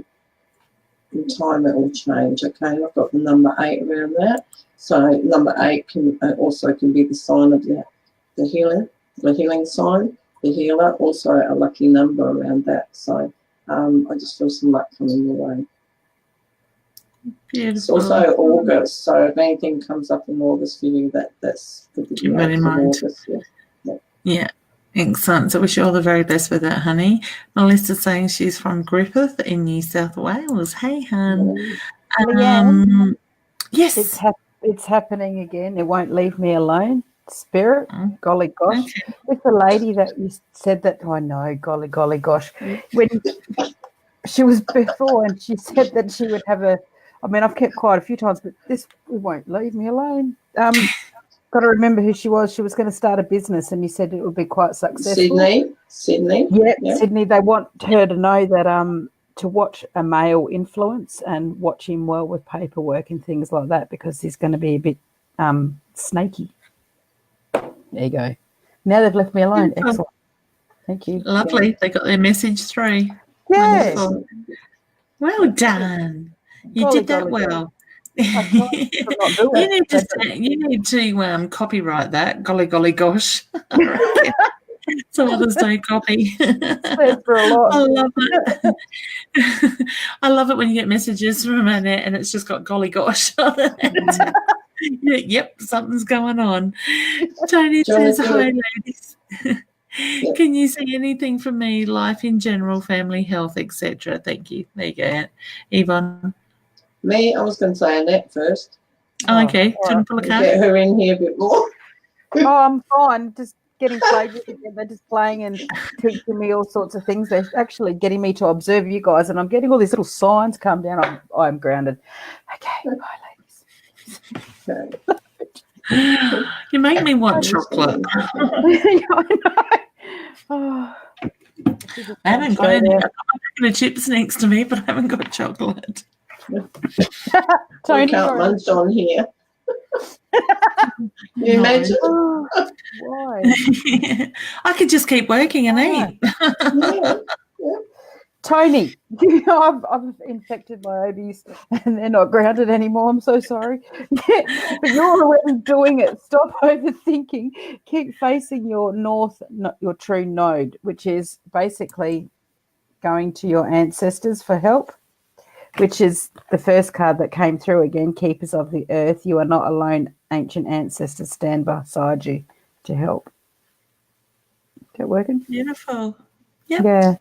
Speaker 2: in time it will change. Okay, I've got the number 8 around that. So number 8 can also be the sign of the healing sign, the healer, also a lucky number around that. So I just feel some luck coming your way.
Speaker 1: Beautiful.
Speaker 2: It's also August, so if anything comes up in August for you, that's the
Speaker 1: Keep that in mind.
Speaker 2: August,
Speaker 1: Yeah. Excellent. So wish you all the very best with that, honey. Melissa's saying she's from Griffith in New South Wales. Hey, hun.
Speaker 3: Leanne,
Speaker 1: yes.
Speaker 3: It's happening again. It won't leave me alone. Spirit, golly gosh.
Speaker 1: Okay.
Speaker 3: With the lady that you said that, I know, golly gosh. When she was before, and she said that she would have I've kept quiet a few times, but this won't leave me alone. Got to remember who she was. She was going to start a business, and you said it would be quite successful.
Speaker 2: Sydney.
Speaker 3: Yeah, Sydney. They want her to know that to watch a male influence and watch him well with paperwork and things like that, because he's going to be a bit snaky. There you go. Now they've left me alone. Excellent. Thank you.
Speaker 1: Lovely.
Speaker 2: Yeah.
Speaker 1: They got their message through.
Speaker 3: Yes.
Speaker 1: Wonderful. Well done. You did that well. You need to copyright that. Golly gosh. Some others don't copy. I love it. I love it when you get messages from Annette and it's just got golly gosh on it. Yep, something's going on. Tony says, "Hi, ladies. Can you see anything from me? Life in general, family, health, etc." Thank you. There you go, Yvonne.
Speaker 2: Me, I was going to say Annette first.
Speaker 1: Okay, shouldn't pull a card.
Speaker 2: Get her in here a bit more.
Speaker 3: I'm fine. Just getting played with it. They're just playing and teaching me all sorts of things. They're actually getting me to observe you guys, and I'm getting all these little signs come down. I'm grounded. Okay, bye, ladies.
Speaker 1: You make me want chocolate.
Speaker 3: I know.
Speaker 1: I haven't got any. I've got the chips next to me, but I haven't got chocolate.
Speaker 2: Tony, can't lunch on here. Can you imagine?
Speaker 3: Oh, why?
Speaker 1: I could just keep working and eat.
Speaker 2: Yeah.
Speaker 3: Tony, I've infected my obies and they're not grounded anymore. I'm so sorry. But you're already doing it. Stop overthinking. Keep facing your your true node, which is basically going to your ancestors for help, which is the first card that came through again, Keepers of the Earth. You are not alone. Ancient ancestors stand beside you to help. Is that working?
Speaker 1: Beautiful. Yep.
Speaker 3: Yeah.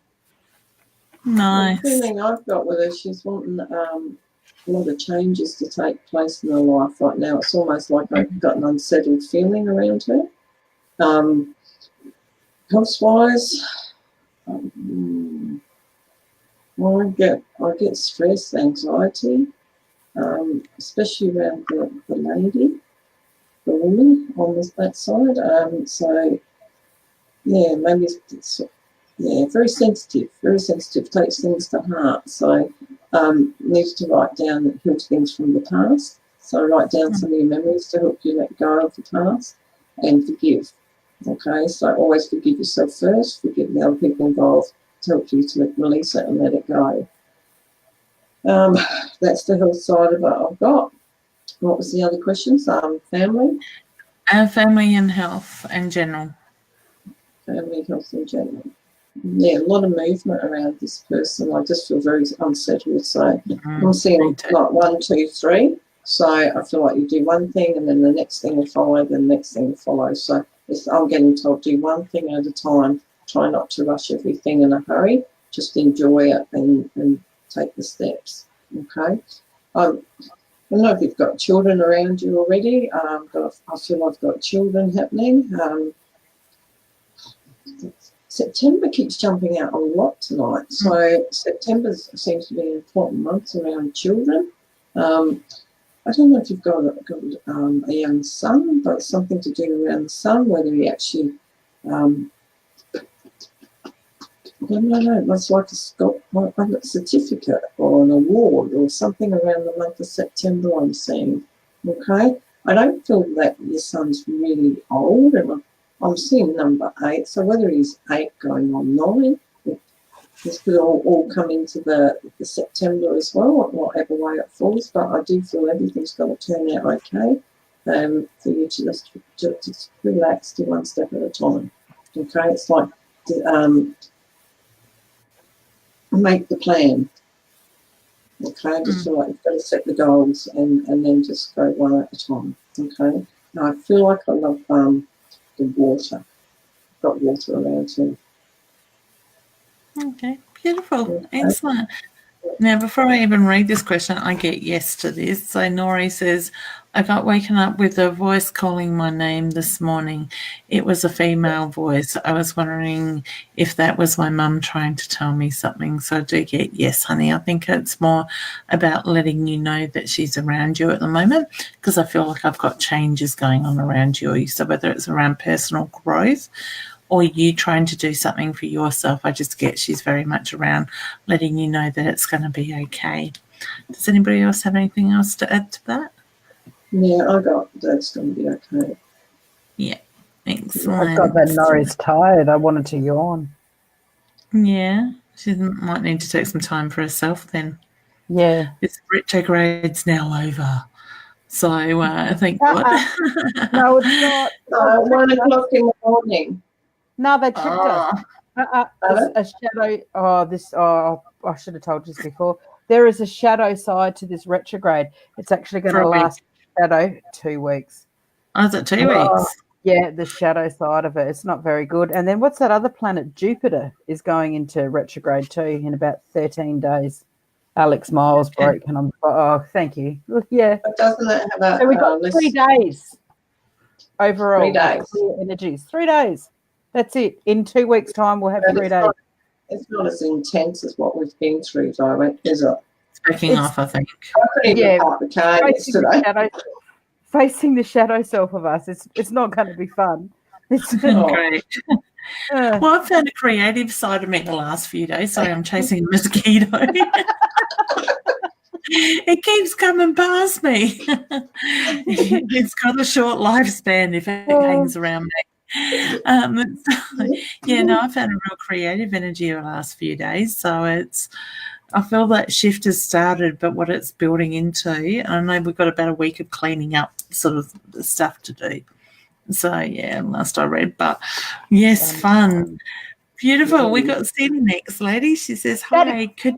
Speaker 1: Nice.
Speaker 2: The feeling I've got with her, she's wanting a lot of changes to take place in her life right now. It's almost like I've got an unsettled feeling around her. Health-wise, I get stress, anxiety, especially around the lady, the woman on that side. So, yeah, maybe it's very sensitive, takes things to heart. So needs to write down things from the past. So write down some of your memories to help you let go of the past and forgive. Okay, so always forgive yourself first, forgive the other people involved to help you to release it and let it go. That's the health side of it I've got. What was the other questions? Family?
Speaker 1: Family and health in general.
Speaker 2: Family, health in general. Yeah, a lot of movement around this person. I just feel very unsettled. So I'm seeing like 1, 2, 3. So I feel like you do one thing and then the next thing will follow, then the next thing will follow. So I'm getting told do one thing at a time. Try not to rush everything in a hurry. Just enjoy it and take the steps. Okay. I don't know if you've got children around you already, but I feel I've got children happening. September keeps jumping out a lot tonight. So September seems to be an important month around children. I don't know if you've got a young son, but it's something to do around the son, whether he actually, I don't know, it's like a certificate or an award or something around the month of September I'm seeing. Okay? I don't feel that your son's really old, and I'm seeing number 8, so whether he's 8 going on 9, this could all come into the September as well, whatever way it falls, but I do feel everything's going to turn out okay for you to just relax, do one step at a time. Okay, it's like make the plan. Okay, I just feel like you've got to set the goals and then just go one at a time. Okay, now I feel like I love the water. I've got water around too.
Speaker 1: Okay, beautiful. Okay. Excellent. Now, before I even read this question, I get yes to this. So Nori says, I got woken up with a voice calling my name this morning. It was a female voice. I was wondering if that was my mum trying to tell me something. So I do get yes, honey. I think it's more about letting you know that she's around you at the moment, because I feel like I've got changes going on around you. So whether it's around personal growth or you trying to do something for yourself, I just get she's very much around letting you know that it's going to be okay. Does anybody else have anything else to add to that?
Speaker 2: Yeah, I got that's going to be okay.
Speaker 1: Yeah, excellent.
Speaker 3: I've got that Nori's tired. I wanted to yawn.
Speaker 1: Yeah, she might need to take some time for herself then.
Speaker 3: Yeah.
Speaker 1: This retrograde's now over. So thank God.
Speaker 3: No, it's not.
Speaker 2: 1 o'clock in the morning.
Speaker 3: No, they tricked us. A shadow. I should have told you this before. There is a shadow side to this retrograde. It's actually going to last shadow 2 weeks.
Speaker 1: Oh, is it 2 weeks?
Speaker 3: Yeah, the shadow side of it. It's not very good. And then what's that other planet? Jupiter is going into retrograde too in about 13 days. Alex Miles broke, and I'm thank you. Yeah.
Speaker 2: But doesn't it have a?
Speaker 3: So we got 3 days overall.
Speaker 2: 3 days.
Speaker 3: Clear energies. 3 days. That's it. In 2 weeks' time, we'll have 3 days.
Speaker 2: It's not as intense as what we've been through, though, is it?
Speaker 1: It's backing off, I think.
Speaker 2: I couldn't even park the car yesterday.
Speaker 3: Facing the shadow self of us, it's not going to be fun. It's
Speaker 1: great. Well, I've found a creative side of me the last few days. Sorry, I'm chasing a mosquito. It keeps coming past me. It's got a short lifespan if it hangs around me. I found a real creative energy the last few days. So I feel that shift has started, but what it's building into, I know we've got about a week of cleaning up sort of stuff to do. So, last I read. But, yes, fun. Beautiful. We got Cindy next, lady. She says, hi, could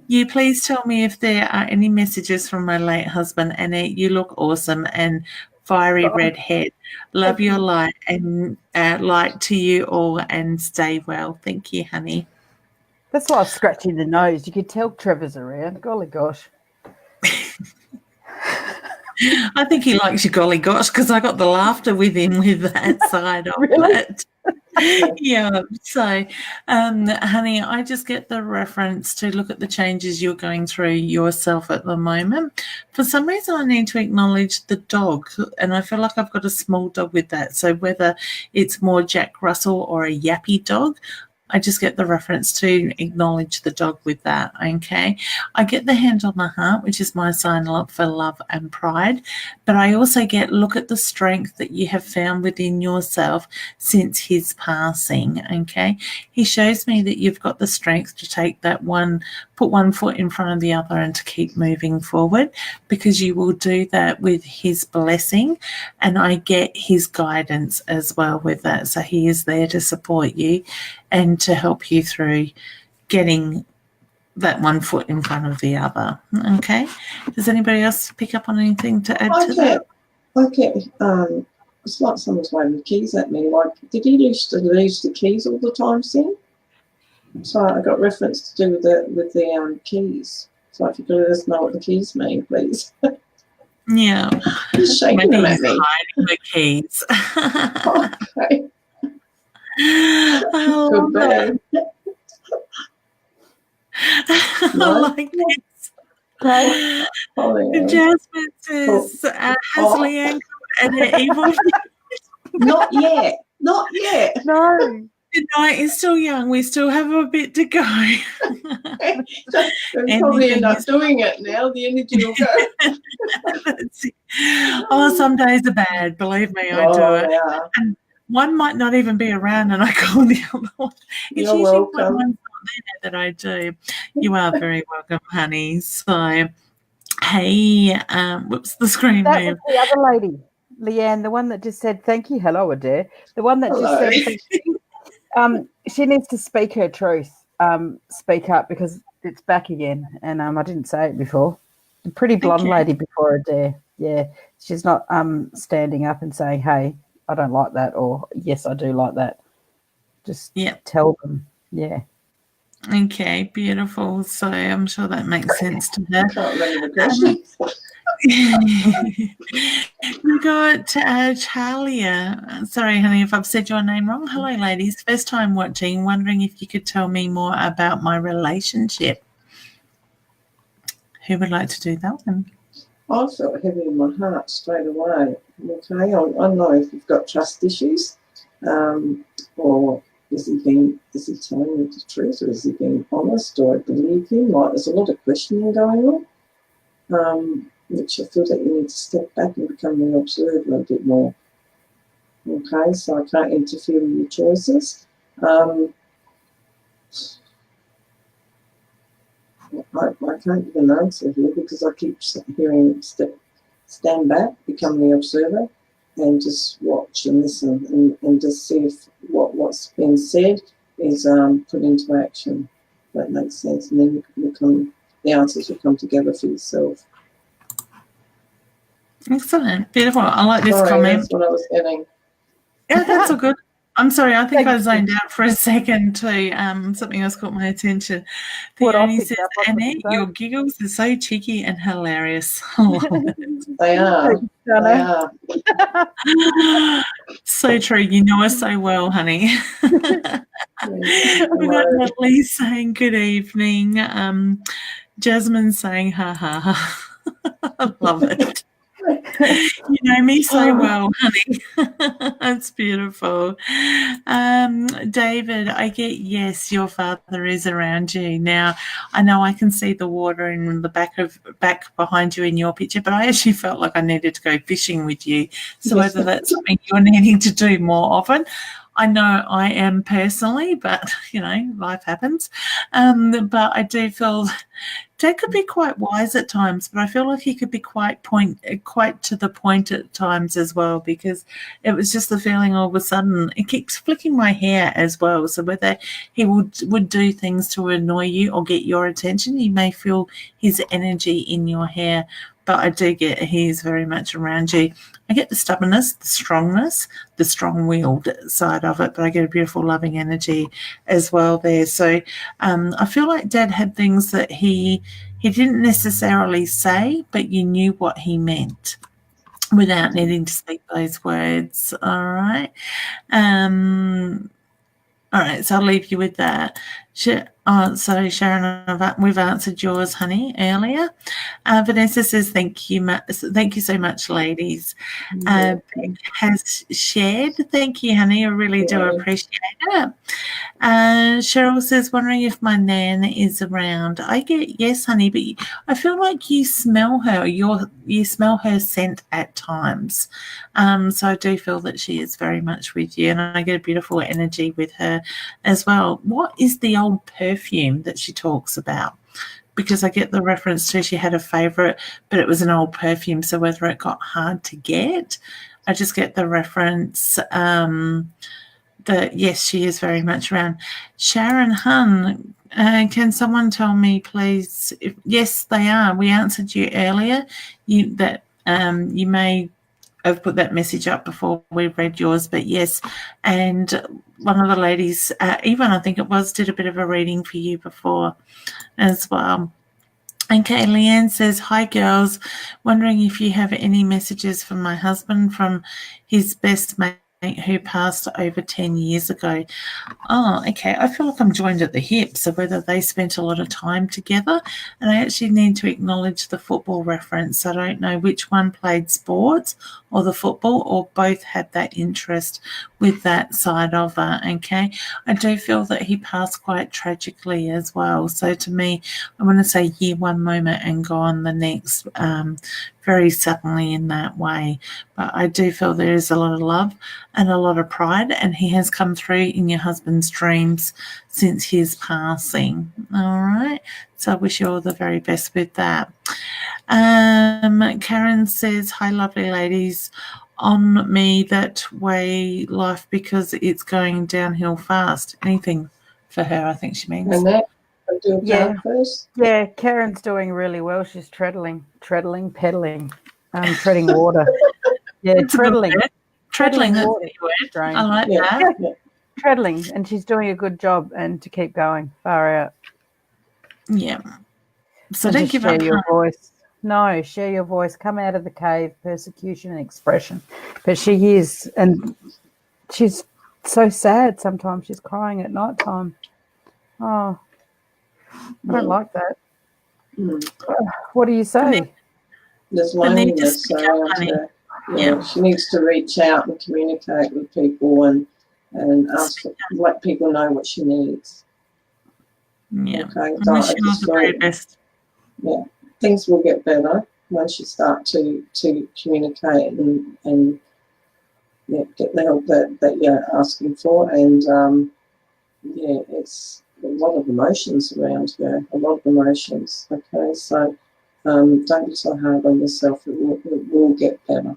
Speaker 1: you please tell me if there are any messages from my late husband, Annette? You look awesome and fiery red head. Love your light and light to you all and stay well. Thank you, honey.
Speaker 3: That's why I was scratching the nose. You could tell Trevor's around. Golly gosh.
Speaker 1: I think he likes you, golly gosh, because I got the laughter with him with that side of it. Yeah. So, honey, I just get the reference to look at the changes you're going through yourself at the moment. For some reason, I need to acknowledge the dog, and I feel like I've got a small dog with that. So whether it's more Jack Russell or a yappy dog, I just get the reference to acknowledge the dog with that, okay? I get the hand on the heart, which is my sign for love and pride, but I also get look at the strength that you have found within yourself since his passing, okay? He shows me that you've got the strength to take that put one foot in front of the other and to keep moving forward, because you will do that with his blessing, and I get his guidance as well with that. So he is there to support you and to help you through getting that one foot in front of the other. Okay. Does anybody else pick up on anything to add to that?
Speaker 2: It's like someone's waving the keys at me. Like, did he lose the keys all the time, Sin? So I got reference to do with the keys. So if you could let us know what the keys mean, please.
Speaker 1: Yeah.
Speaker 2: He's shaking them at me.
Speaker 1: Hiding the keys.
Speaker 2: Okay.
Speaker 1: Oh,
Speaker 2: bad.
Speaker 1: I like this. Jasmine says, has Leanne got an evil?
Speaker 2: Not yet. Not yet.
Speaker 3: No.
Speaker 1: The night is still young. We still have a bit to go.
Speaker 2: We'll probably end up doing it now. The energy will go.
Speaker 1: Oh, some days are bad. Believe me, I do it.
Speaker 2: Yeah.
Speaker 1: And one might not even be around, and I call the other one. It's
Speaker 2: You're
Speaker 1: usually
Speaker 2: welcome.
Speaker 1: when one's not there that I do. You are very welcome, honey. So, hey, whoops, the screen
Speaker 3: That
Speaker 1: moved.
Speaker 3: was the other lady, Leanne, the one that just said thank you. Hello, Adair. The one that just said thank you. She needs to speak her truth, speak up, because it's back again, and I didn't say it before. A pretty blonde lady before Adair. Yeah, she's not standing up and saying, hey, I don't like that, or yes, I do like that. Just tell them. Yeah.
Speaker 1: Okay, beautiful. So I'm sure that makes sense to her.
Speaker 2: I can't remember the question.
Speaker 1: We got Charlia. Sorry, honey, if I've said your name wrong. Hello, ladies. First time watching. Wondering if you could tell me more about my relationship. Who would like to do that one?
Speaker 2: I felt heavy in my heart straight away. Okay, I know if you've got trust issues, or is he telling you the truth, or is he being honest? Do I believe him? Like, there's a lot of questioning going on, which I feel that you need to step back and become the observer a bit more. Okay, so I can't interfere with your choices. I can't even answer here because I keep hearing stand back, become the observer, and just watch and listen and just see if what's been said is put into action. That makes sense, and then the answers will come together for yourself.
Speaker 1: Excellent, beautiful. I like this
Speaker 2: Sorry,
Speaker 1: comment.
Speaker 2: that's what I was getting.
Speaker 1: Yeah, that's all good. I'm sorry, I think I zoned out for a second too. Something else caught my attention. Fiona says, Annette, your giggles are so cheeky and hilarious. I love it.
Speaker 2: They are. They are.
Speaker 1: So true. You know us so well, honey. We've got Natalie saying good evening. Jasmine saying ha ha ha. I love it. You know me so well, honey. That's beautiful. David, I get yes, your father is around you. Now, I know I can see the water in the back behind you in your picture, but I actually felt like I needed to go fishing with you. So whether that's something you're needing to do more often, I know I am personally, but you know, life happens. But I do feel Dad could be quite wise at times, but I feel like he could be quite to the point at times as well, because it was just the feeling all of a sudden it keeps flicking my hair as well. So whether he would do things to annoy you or get your attention, you may feel his energy in your hair. But I do get he's very much around you. I get the stubbornness, the strongness, the strong-willed side of it, but I get a beautiful loving energy as well there. So I feel like Dad had things that he didn't necessarily say, but you knew what he meant without needing to speak those words. All right. All right, so I'll leave you with that. So Sharon, we've answered yours, honey, earlier. Vanessa says, thank you so much, ladies. Beck has shared. Thank you, honey. I really do appreciate it. Cheryl says, wondering if my nan is around. I get yes, honey, but I feel like you smell her. You smell her scent at times. So I do feel that she is very much with you, and I get a beautiful energy with her as well. What is the old perfume that she talks about? Because I get the reference to she had a favourite, but it was an old perfume, so whether it got hard to get, I just get the reference that, yes, she is very much around. Sharon Hun, can someone tell me, please? Yes, they are. We answered you earlier. You may have put that message up before we read yours, but yes. And one of the ladies, Yvonne, I think it was, did a bit of a reading for you before as well. Okay, Leanne says, hi, girls. Wondering if you have any messages from my husband from his best mate who passed over 10 years ago. Oh, okay. I feel like I'm joined at the hip, so whether they spent a lot of time together, and I actually need to acknowledge the football reference. I don't know which one played sports or the football, or both had that interest with that side of it, okay? I do feel that he passed quite tragically as well. So to me, I want to say year one moment and gone the next, very suddenly in that way. But I do feel there is a lot of love and a lot of pride, and he has come through in your husband's dreams since his passing. All right. So I wish you all the very best with that. Karen says, hi, lovely ladies. On me that way life because it's going downhill fast. Anything for her, I think she means.
Speaker 2: Annette, do a first.
Speaker 3: Yeah, Karen's doing really well. She's pedaling, treading water. Yeah, treadling.
Speaker 1: Treadling, that's
Speaker 3: water.
Speaker 1: the word.
Speaker 3: Strange.
Speaker 1: I like that.
Speaker 2: Yeah.
Speaker 3: Treadling, and she's doing a good job, and to keep going. Far out.
Speaker 1: Yeah. So
Speaker 3: and
Speaker 1: don't give
Speaker 3: share
Speaker 1: up.
Speaker 3: Your voice. No, share your voice. Come out of the cave, persecution and expression. But she is, and she's so sad sometimes. She's crying at night time. Oh, I don't like that. What do you say?
Speaker 2: There's loneliness around her. Yeah, she needs to reach out and communicate with people and let people know what she needs.
Speaker 1: Yeah.
Speaker 2: Okay.
Speaker 1: I wish you all the very best.
Speaker 2: Yeah. Things will get better once you start to communicate and get the help that you're asking for. And it's a lot of emotions around her, a lot of emotions. Okay, so don't be so hard on yourself. It will get better.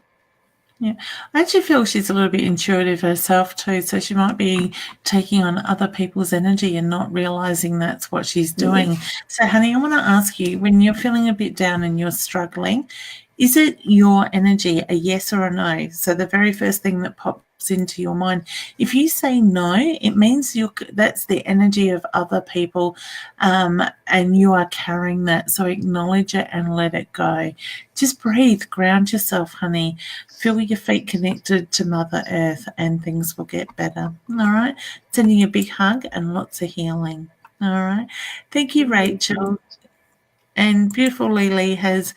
Speaker 1: Yeah, I actually feel she's a little bit intuitive herself too, so she might be taking on other people's energy and not realising that's what she's doing. So, honey, I want to ask you, when you're feeling a bit down and you're struggling, is it your energy, a yes or a no? So the very first thing that pops into your mind, if you say no, it means that's the energy of other people, and you are carrying that. So acknowledge it and let it go. Just breathe, ground yourself, honey. Feel your feet connected to Mother Earth, and things will get better. All right. Sending you a big hug and lots of healing. All right. Thank you, Rachel. And beautiful Lily has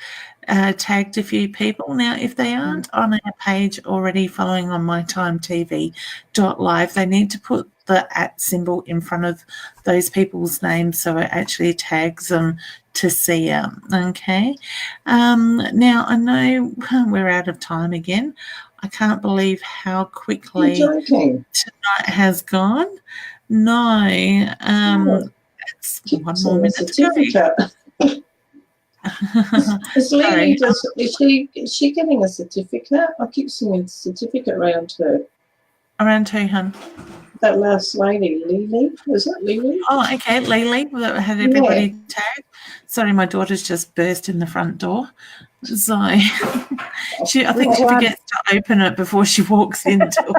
Speaker 1: tagged a few people. Now, if they aren't on our page already following on mytimetv.live, they need to put the @ symbol in front of those people's names so it actually tags them to see it. Okay. Now, I know we're out of time again. I can't believe how quickly tonight has gone. No. It's one more minute to go.
Speaker 2: Is Leanne is she getting a certificate? I keep seeing a certificate around her.
Speaker 1: Around who, hun?
Speaker 2: That last lady, Lily. Was that Lily?
Speaker 1: Oh, okay, Lily. That had everybody tagged. Sorry, my daughter's just burst in the front door. So I think she forgets to open it before she walks into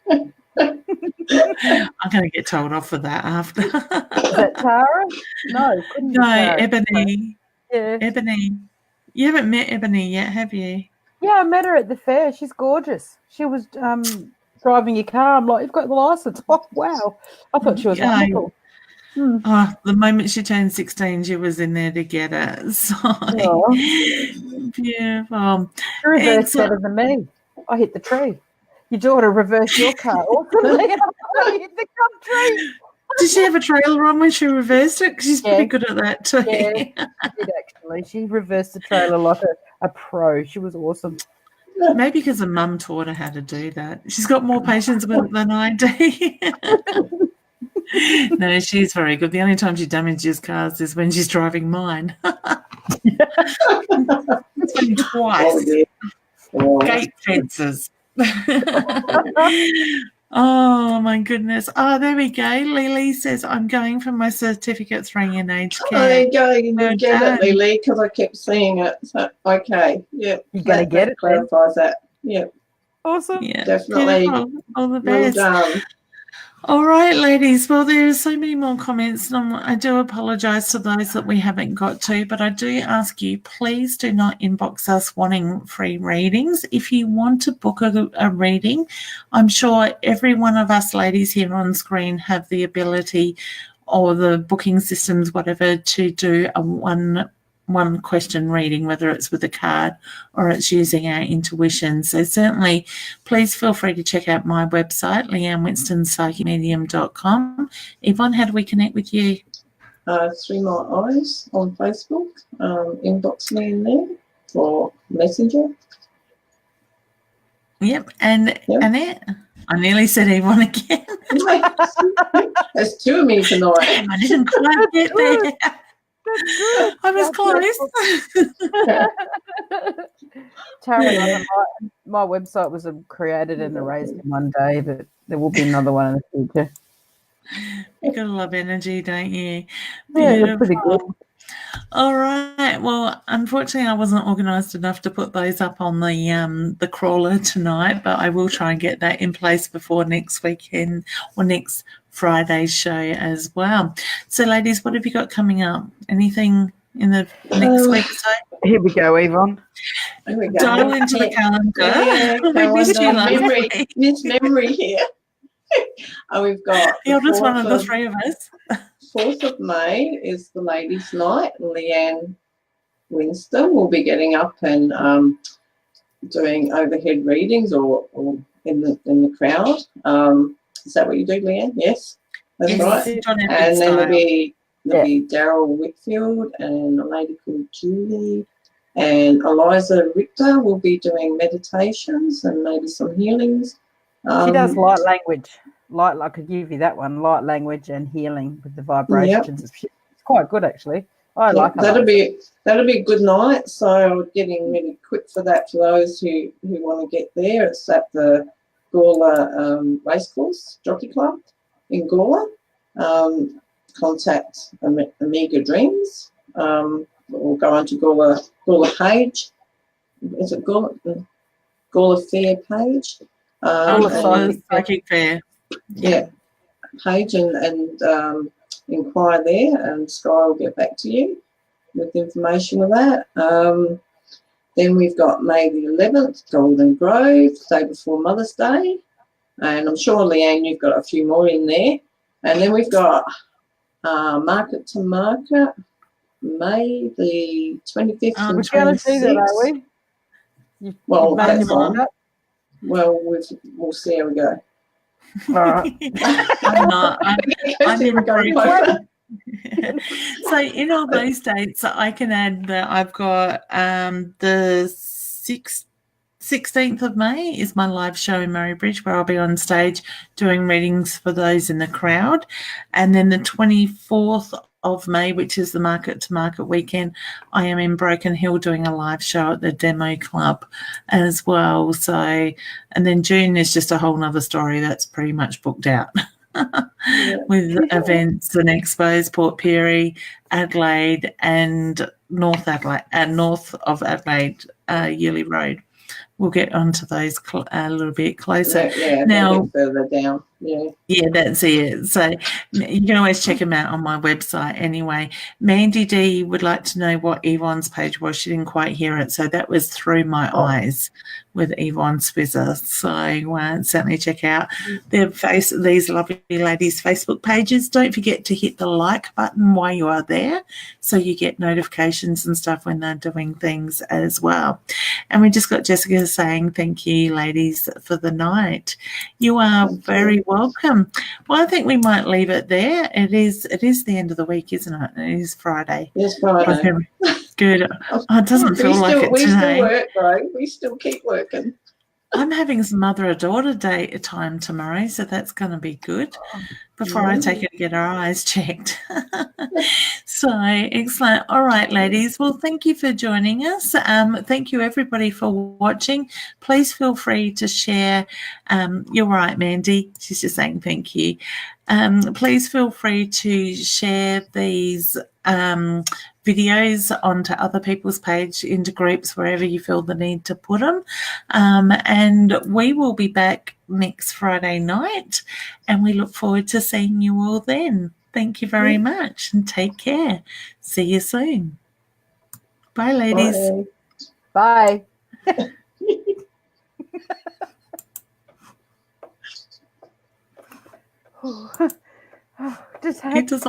Speaker 1: it. I'm going to get told off for that after.
Speaker 3: Is that Tara? No, couldn't be Tara.
Speaker 1: Ebony.
Speaker 3: Yeah.
Speaker 1: Ebony. You haven't met Ebony yet, have you?
Speaker 3: Yeah, I met her at the fair. She's gorgeous. She was driving your car. I'm like, you've got the license. Oh, wow. I thought she was wonderful.
Speaker 1: Oh, the moment she turned 16, she was in there to get it. So beautiful.
Speaker 3: She reversed better than me. I hit the tree. Your daughter reversed your car. I hit the tree.
Speaker 1: Did she have a trailer on when she reversed it? Because she's pretty good at that too.
Speaker 3: Yeah, she did actually. She reversed the trailer like a pro. She was awesome.
Speaker 1: Maybe because her mum taught her how to do that. She's got more patience with it than I do. No, she's very good. The only time she damages cars is when she's driving mine. It's been twice. Gate fences. Oh, my goodness. Oh, there we go. Lily says, I'm going for my certificate 3 in aged care.
Speaker 2: There you go. You didn't get it, Lily, because I kept seeing it. So, okay. Yeah.
Speaker 3: You're going to get it.
Speaker 2: Clarifies that. Yeah.
Speaker 3: Awesome.
Speaker 1: Yeah.
Speaker 2: Definitely.
Speaker 1: Beautiful. All the best.
Speaker 2: Well done.
Speaker 1: All right, ladies. Well, there are so many more comments, and I do apologise to those that we haven't got to, but I do ask you, please do not inbox us wanting free readings. If you want to book a reading, I'm sure every one of us ladies here on screen have the ability, or the booking systems, whatever, to do a one question reading, whether it's with a card or it's using our intuition. So certainly please feel free to check out my website, leannewinstonspsychicmedium.com. Yvonne, how do we connect with you?
Speaker 2: Through my eyes on Facebook. Inbox me in there for Messenger.
Speaker 1: Yep. And Annette? I nearly said Yvonne again.
Speaker 2: There's 2 of me tonight.
Speaker 1: I didn't quite get there. I was close.
Speaker 3: Tara, my website was created and erased in one day, but there will be another one in the future.
Speaker 1: You got a lot of energy, don't you?
Speaker 3: Yeah, you're pretty good.
Speaker 1: All right. Well, unfortunately, I wasn't organised enough to put those up on the crawler tonight, but I will try and get that in place before next weekend or next Friday's show as well. So, ladies, what have you got coming up? Anything in the next week or so?
Speaker 3: Here we go, Yvonne.
Speaker 1: Dial into the calendar.
Speaker 2: Yeah,
Speaker 1: we missed you last week.
Speaker 2: Miss memory here. We've got
Speaker 1: the oldest one of the 3 of us.
Speaker 2: 4th of May is the ladies' night. Leanne Winston will be getting up and doing overhead readings or in the crowd. Is that what you do, Leanne? Yes, that's right. And then there'll be Daryl Whitfield and a lady called Julie, and Eliza Richter will be doing meditations and maybe some healings.
Speaker 3: She does light language. I could give you that one, light language and healing with the vibrations. Yep. It's quite good, actually. I like it. That'll be
Speaker 2: a good night. So getting really quick for that for those who want to get there. It's at the Gawler Racecourse Jockey Club in Gawler. Contact Amiga Dreams or go onto Gawler page. Is it Gawler Fair page?
Speaker 1: Psychic Fair.
Speaker 2: Yeah, page and inquire there, and Sky will get back to you with information of that. Then we've got May the 11th, Golden Grove, day before Mother's Day, and I'm sure, Leanne, you've got a few more in there. And then we've got Market to Market May the 25th and
Speaker 3: We're going to do that, are
Speaker 2: 26th.
Speaker 3: we?
Speaker 2: Well,
Speaker 3: made
Speaker 2: that's
Speaker 3: your mind
Speaker 2: fine.
Speaker 3: up?
Speaker 2: Well, we'll see how we go.
Speaker 3: All right.
Speaker 1: I'm not. I'm in broken. So in all those dates, I can add that I've got the 16th of May is my live show in Murraybridge, where I'll be on stage doing readings for those in the crowd. And then the 24th of May, which is the Market to Market weekend, I am in Broken Hill doing a live show at the Demo Club as well. So, and then June is just a whole nother story that's pretty much booked out. With events and expos, Port Pirie, Adelaide, and North of Adelaide, Yearly Road. We'll get onto those a little bit closer.
Speaker 2: Yeah,
Speaker 1: now,
Speaker 2: a bit further down. Yeah,
Speaker 1: that's it. So you can always check them out on my website anyway. Mandy D would like to know what Yvonne's page was. She didn't quite hear it. So that was Through My Eyes with Yvonne Swizzer. So certainly check out these lovely ladies' Facebook pages. Don't forget to hit the like button while you are there so you get notifications and stuff when they're doing things as well. And we just got Jessica saying thank you, ladies, for the night. You are very welcome. Well, I think we might leave it there. It is the end of the week, isn't it? It is Friday.
Speaker 2: Yes, Friday.
Speaker 1: Good. Oh, it doesn't feel like it today.
Speaker 2: We still work, bro. We still keep working.
Speaker 1: I'm having some mother-daughter day time tomorrow, so that's going to be good before I take her to get her eyes checked. So, excellent. All right, ladies. Well, thank you for joining us. Thank you, everybody, for watching. Please feel free to share. You're right, Mandy. She's just saying thank you. Please feel free to share these videos onto other people's page, into groups, wherever you feel the need to put them. And we will be back next Friday night, and we look forward to seeing you all then. Thank you very much and take care. See you soon. Bye, ladies.
Speaker 3: Bye. Just